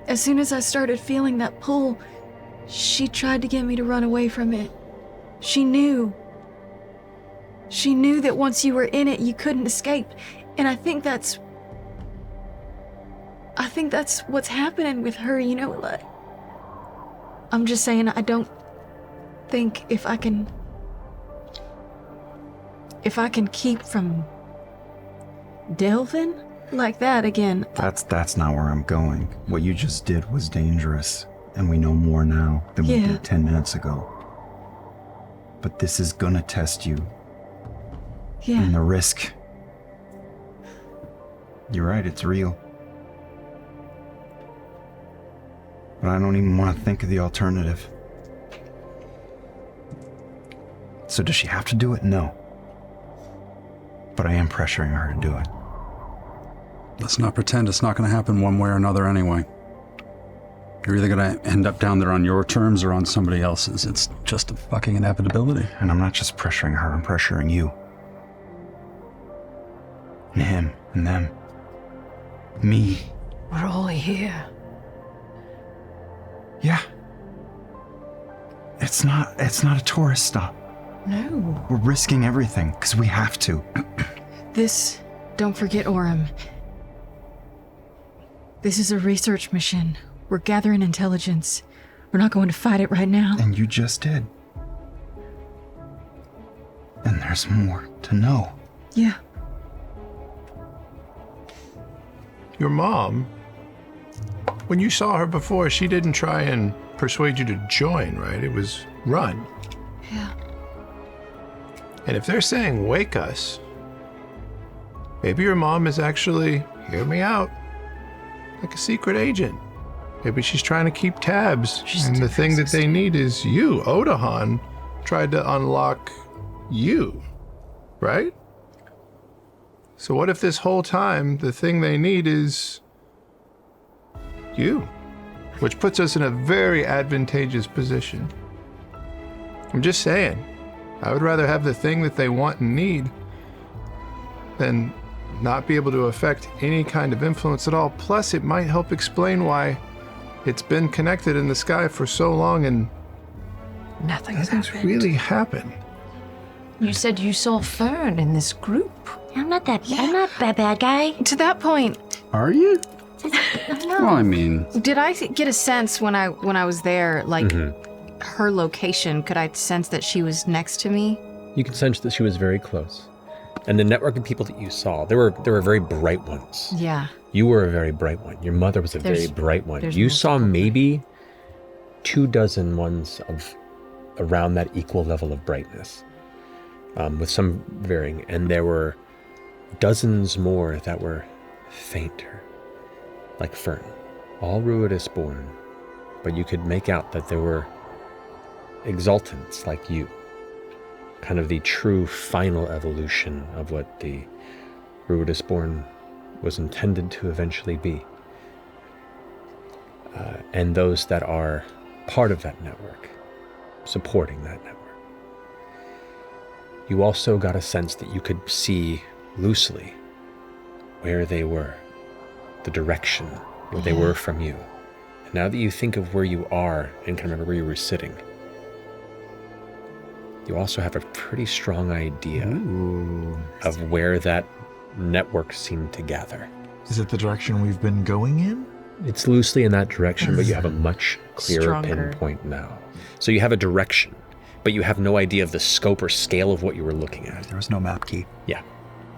As soon as I started feeling that pull, she tried to get me to run away from it. She knew that once you were in it, you couldn't escape. And I think that's what's happening with her, you know, like, I'm just saying, I don't think if I can keep from delving like that again. That's not where I'm going. What you just did was dangerous, and we know more now than we did 10 minutes ago. But this is gonna test you. Yeah. And the risk. You're right, it's real. But I don't even want to think of the alternative. So does she have to do it? No. But I am pressuring her to do it. Let's not pretend it's not going to happen one way or another anyway. You're either going to end up down there on your terms or on somebody else's. It's just a fucking inevitability. And I'm not just pressuring her, I'm pressuring you. And him, and them. Me. We're all here. Yeah. It's not a tourist stop. No. We're risking everything, because we have to. Don't forget Orem. This is a research mission. We're gathering intelligence. We're not going to fight it right now. And you just did. And there's more to know. Yeah. Your mom, when you saw her before, she didn't try and persuade you to join, right? It was run. Yeah. And if they're saying wake us, maybe your mom is actually, hear me out, like a secret agent. Maybe she's trying to keep tabs. And the thing that they need is you. Odahan tried to unlock you, right? So what if this whole time the thing they need is you? Which puts us in a very advantageous position. I'm just saying, I would rather have the thing that they want and need than not be able to affect any kind of influence at all. Plus, it might help explain why it's been connected in the sky for so long and Nothing's really happened. You said you saw Fern in this group. I'm not that bad guy. To that point, Are you? no. Well, I mean, Did I get a sense when I was there, like her location? Could I sense that she was next to me? You can sense that she was very close. And the network of people that you saw, there were very bright ones. Yeah. You were a very bright one. Your mother was a very bright one. You saw maybe 24 ones of around that equal level of brightness, with some varying. And there were dozens more that were fainter, like Fern, all Ruidus born. But you could make out that there were exaltants like you, kind of the true final evolution of what the Ruidus born was intended to eventually be. And those that are part of that network, supporting that network. You also got a sense that you could see loosely where they were, the direction where they were from you. Now that you think of where you are and can remember where you were sitting, you also have a pretty strong idea of where that network seemed to gather. Is it the direction we've been going in? It's loosely in that direction, but you have a much clearer pinpoint now. So you have a direction, but you have no idea of the scope or scale of what you were looking at. There was no map key. Yeah.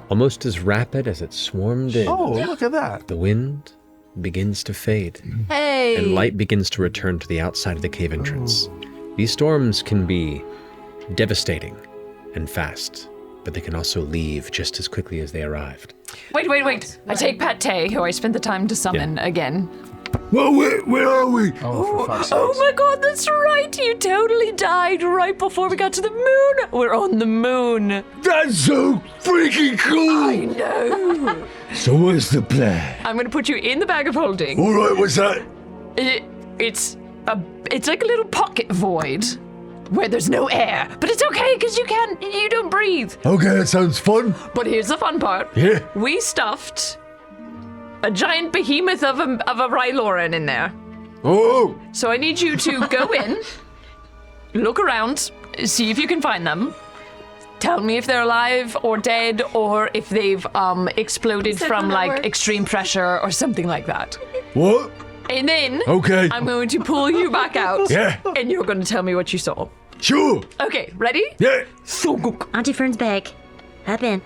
Almost as rapid as it swarmed in. Oh, look at that. The wind begins to fade. Hey! And light begins to return to the outside of the cave entrance. These storms can be devastating and fast, but they can also leave just as quickly as they arrived. Wait. I take Pate, who I spent the time to summon again. Well, where are we? Oh my god, that's right! You totally died right before we got to the moon! We're on the moon! That's so freaking cool! I know! So what's the plan? I'm gonna put you in the bag of holding. All right, what's that? It's like a little pocket void where there's no air, but it's okay because you don't breathe. Okay, that sounds fun. But here's the fun part. Yeah. We stuffed a giant behemoth of a Reiloran in there. Oh. So I need you to go in, look around, see if you can find them. Tell me if they're alive or dead or if they've exploded from like extreme pressure or something like that. What? And then okay. I'm going to pull you back out. Yeah. And you're going to tell me what you saw. Sure. Okay, ready? Yeah. Auntie Fern's bag. Hop in.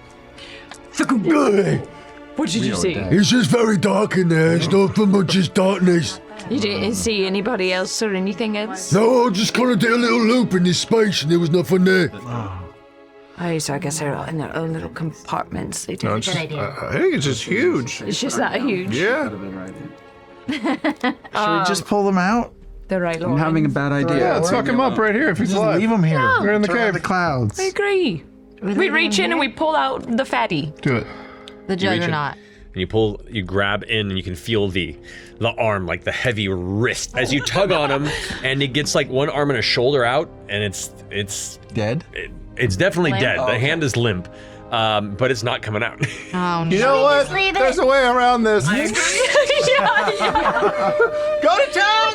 What did you see? It's just very dark in there. It's nothing but just darkness. You didn't see anybody else or anything else? No, I just kind of did a little loop in this space and there was nothing there. Oh, so I guess they're all in their own little compartments. They do. No, it's just, I think it's just huge. It's just that huge. Yeah. Should we just pull them out? They're right, I'm having a bad idea. Yeah, let's fuck him up right here if he's Just alive. leave them here. No. We're in the Turn cave. the clouds. I agree. We reach in and we pull out the fatty. Do it. The juggernaut. And you grab in, and you can feel the arm, like the heavy wrist, as you tug on him, and it gets like one arm and a shoulder out, and it's dead. It's definitely Limp? dead. The hand is limp, but it's not coming out. Oh no. You know what? There's a way around this. Go to town,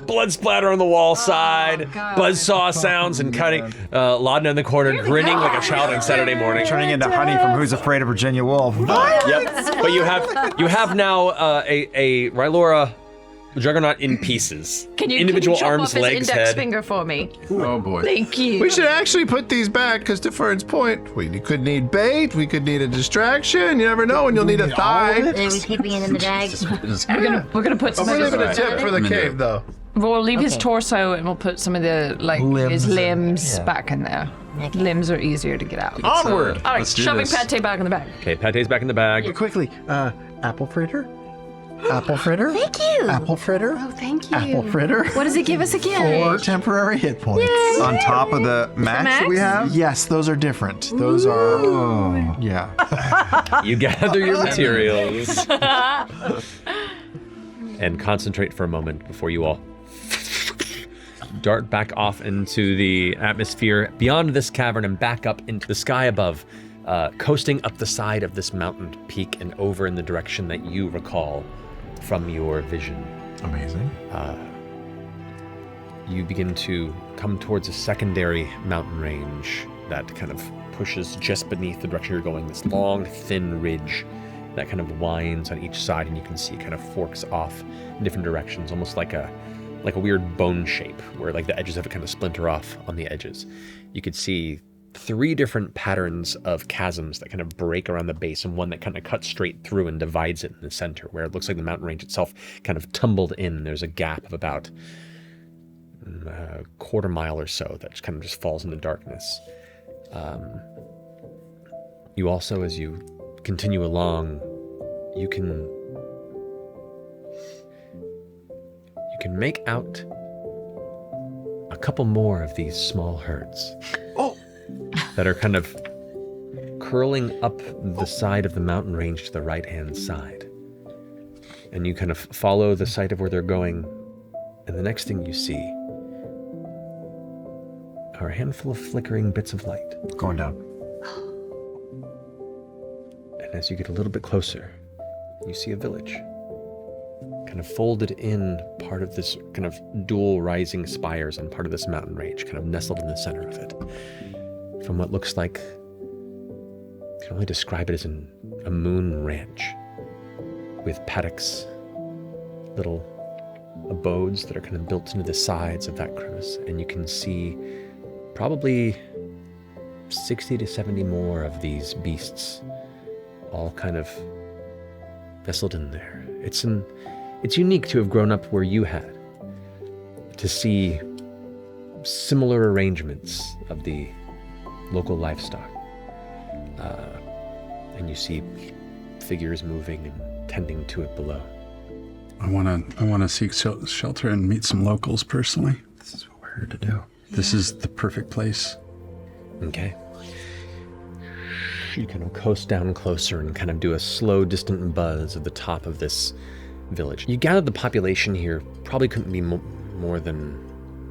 Blood splatter on the wall side, buzzsaw sounds, and cutting. Laudna in the corner, grinning like a child on Saturday morning. Turning into Honey from Who's Afraid of Virginia Woolf. Yep. But you have now a Rylora Juggernaut in pieces. Can you individual chop arms, off his legs, index head. finger for me? Oh boy. Thank you. We should actually put these back because to Fern's point, we could need bait, we could need a distraction. You never know when you'll need a thigh. Are we keeping it in the bag? We're gonna put some We're of leaving his, a tip for the cave though. we'll leave his torso and we'll put some of the his limbs back in there. Limbs are easier to get out. Onward. All right, Let's do shoving this. Pate back in the bag. Okay, Pate's back in the bag. Quickly, apple fritter? Apple fritter? Thank you. Apple fritter? Oh, thank you. Apple fritter? What does it give us again? 4 temporary hit points. On top of the max that we have? Yes, those are different. Those are. Yeah. You gather your materials and concentrate for a moment before you all dart back off into the atmosphere beyond this cavern and back up into the sky above, coasting up the side of this mountain peak and over in the direction that you recall from your vision. Amazing. You begin to come towards a secondary mountain range that kind of pushes just beneath the direction you're going, this long, thin ridge that kind of winds on each side, and you can see it kind of forks off in different directions, almost like a weird bone shape, where like the edges of it kind of splinter off on the edges. You could see 3 different patterns of chasms that kind of break around the base, and one that kind of cuts straight through and divides it in the center, where it looks like the mountain range itself kind of tumbled in. There's a gap of about a quarter mile or so that kind of just falls into darkness. You also, as you continue along, you can make out a couple more of these small herds that are kind of curling up the side of the mountain range to the right-hand side. And you kind of follow the site of where they're going, and the next thing you see are a handful of flickering bits of light. Going down. And as you get a little bit closer, you see a village. Kind of folded in part of this kind of dual rising spires and part of this mountain range, kind of nestled in the center of it. From what looks like, I can only describe it as a moon ranch with paddocks, little abodes that are kind of built into the sides of that crevice, and you can see probably 60 to 70 more of these beasts, all kind of nestled in there. It's unique to have grown up where you had, to see similar arrangements of the local livestock. And you see figures moving and tending to it below. I want to seek shelter and meet some locals personally. This is what we're here to do. This is the perfect place. Okay. You kind of coast down closer and kind of do a slow, distant buzz at the top of this village. You gather the population here probably couldn't be more than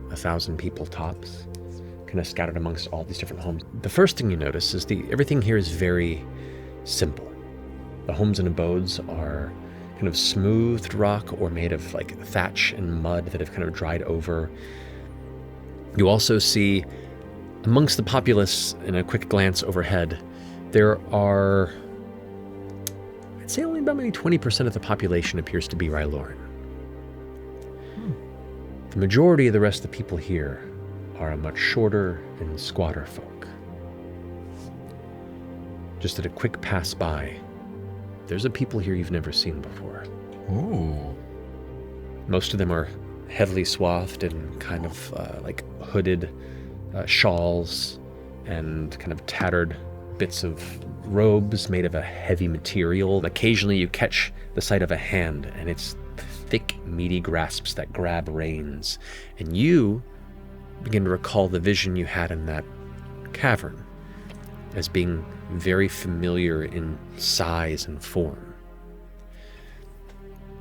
1,000 people tops, kind of scattered amongst all these different homes. The first thing you notice is everything here is very simple. The homes and abodes are kind of smoothed rock or made of like thatch and mud that have kind of dried over. You also see amongst the populace, in a quick glance overhead, there are, I'd say only about maybe 20% of the population appears to be Reiloran. The majority of the rest of the people here are a much shorter and squatter folk. Just at a quick pass by, there's a people here you've never seen before. Ooh. Most of them are heavily swathed in kind of like hooded shawls and kind of tattered bits of robes made of a heavy material. Occasionally you catch the sight of a hand, and it's thick, meaty grasps that grab reins, and you begin to recall the vision you had in that cavern as being very familiar in size and form.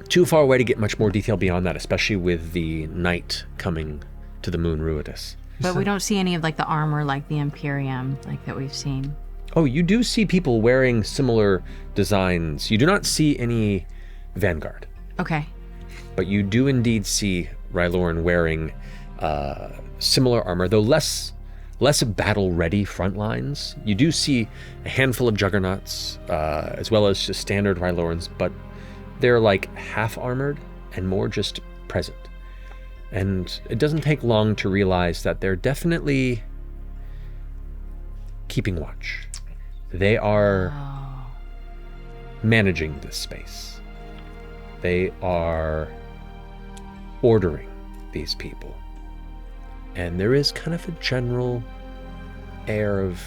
Too far away to get much more detail beyond that, especially with the night coming to the moon Ruidus. But we don't see any of like the armor like the Imperium like that we've seen. Oh, you do see people wearing similar designs. You do not see any Vanguard. Okay. But you do indeed see Reiloran wearing similar armor, though less battle-ready front lines. You do see a handful of Juggernauts, as well as just standard Reilorans, but they're like half-armored and more just present. And it doesn't take long to realize that they're definitely keeping watch. They are managing this space. They are ordering these people. And there is kind of a general air of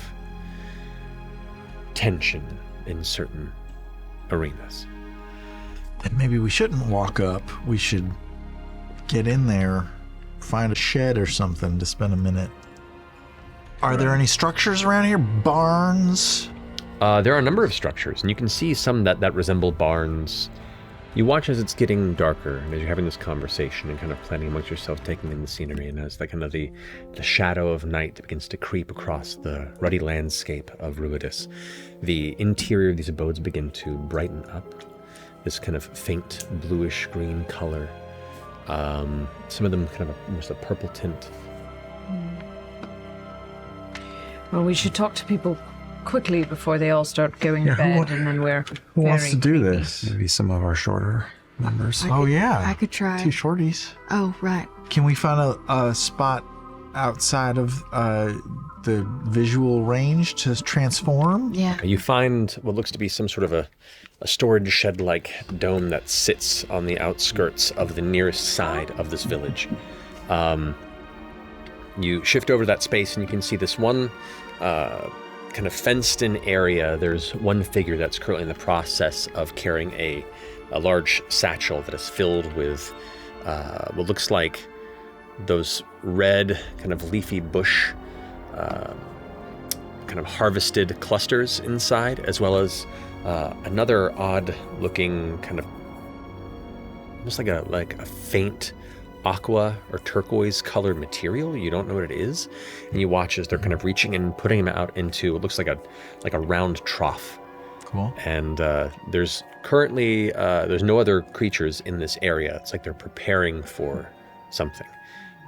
tension in certain arenas. Then maybe we shouldn't walk up. We should get in there, find a shed or something to spend a minute. Are there any structures around here? Barns? There are a number of structures, and you can see some that resemble barns. You watch as it's getting darker, and as you're having this conversation and kind of planning amongst yourself, taking in the scenery, and as the shadow of night begins to creep across the ruddy landscape of Ruidus, the interior of these abodes begin to brighten up. This kind of faint bluish green color. Some of them kind of almost a purple tint. Well, we should talk to people quickly before they all start going to bed, and then we're Who wants to do creepy. this? Maybe some of our shorter members. I could try. 2 shorties. Oh, right. Can we find a spot outside of the visual range to transform? Yeah. You find what looks to be some sort of a storage shed-like dome that sits on the outskirts of the nearest side of this village. You shift over that space and you can see this one kind of fenced-in area. There's one figure that's currently in the process of carrying a large satchel that is filled with what looks like those red kind of leafy bush kind of harvested clusters inside, as well as another odd-looking kind of almost like a faint aqua or turquoise colored material. You don't know what it is, and you watch as they're kind of reaching and putting them out into what looks like a round trough. Cool. And there's currently, there's no other creatures in this area. It's like they're preparing for something.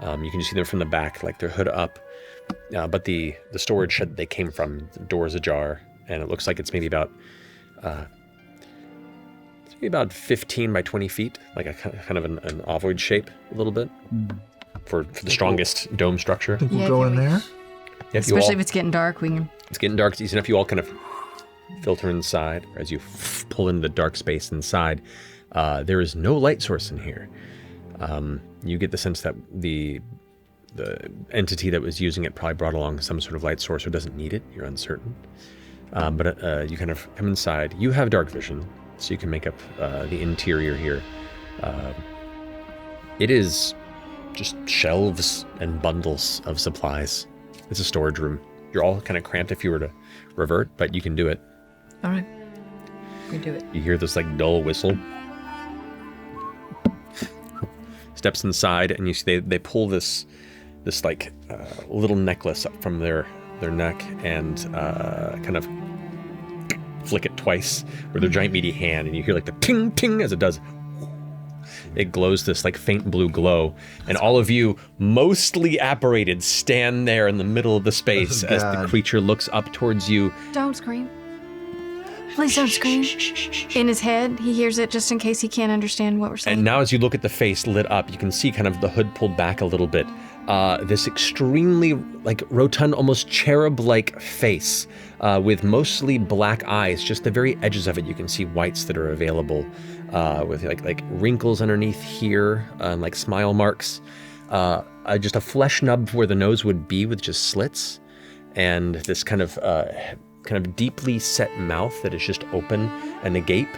You can see them from the back, like their hood up. But the storage shed they came from, the door's ajar, and it looks like it's maybe about 15 by 20 feet, like a kind of an ovoid shape, a little bit, for the strongest dome structure. Think we'll go in there? Yeah, Especially if it's getting dark, we can. It's getting dark. It's easy enough. You all kind of filter inside as you pull into the dark space inside. There is no light source in here. You get the sense that the entity that was using it probably brought along some sort of light source or doesn't need it. You're uncertain. But you kind of come inside. You have dark vision, so you can make up the interior here. It is just shelves and bundles of supplies. It's a storage room. You're all kind of cramped if you were to revert, but you can do it. All right. We do it. You hear this like dull whistle. Steps inside, and you see they pull this like little necklace up from their neck and kind of flick it twice with their giant meaty hand, and you hear like the ting ting as it does. It glows this like faint blue glow, and all of you, mostly apparated, stand there in the middle of the space as the creature looks up towards you. Don't scream. Please don't scream. In his head, he hears it just in case he can't understand what we're saying. And now as you look at the face lit up, you can see kind of the hood pulled back a little bit. This extremely like rotund, almost cherub-like face with mostly black eyes. Just the very edges of it, you can see whites that are available with like wrinkles underneath here, like smile marks. Just a flesh nub where the nose would be with just slits, and this kind of deeply set mouth that is just open and agape,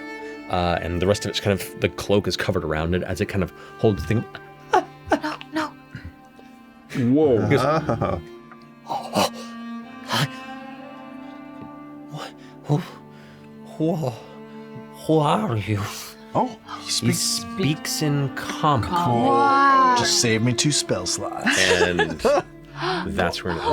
and the rest of it's kind of, the cloak is covered around it as it kind of holds the thing. No. Whoa. He goes, who are you? Oh, he speaks in Common. Cool. Just save me 2 spell slots. And that's where it ends.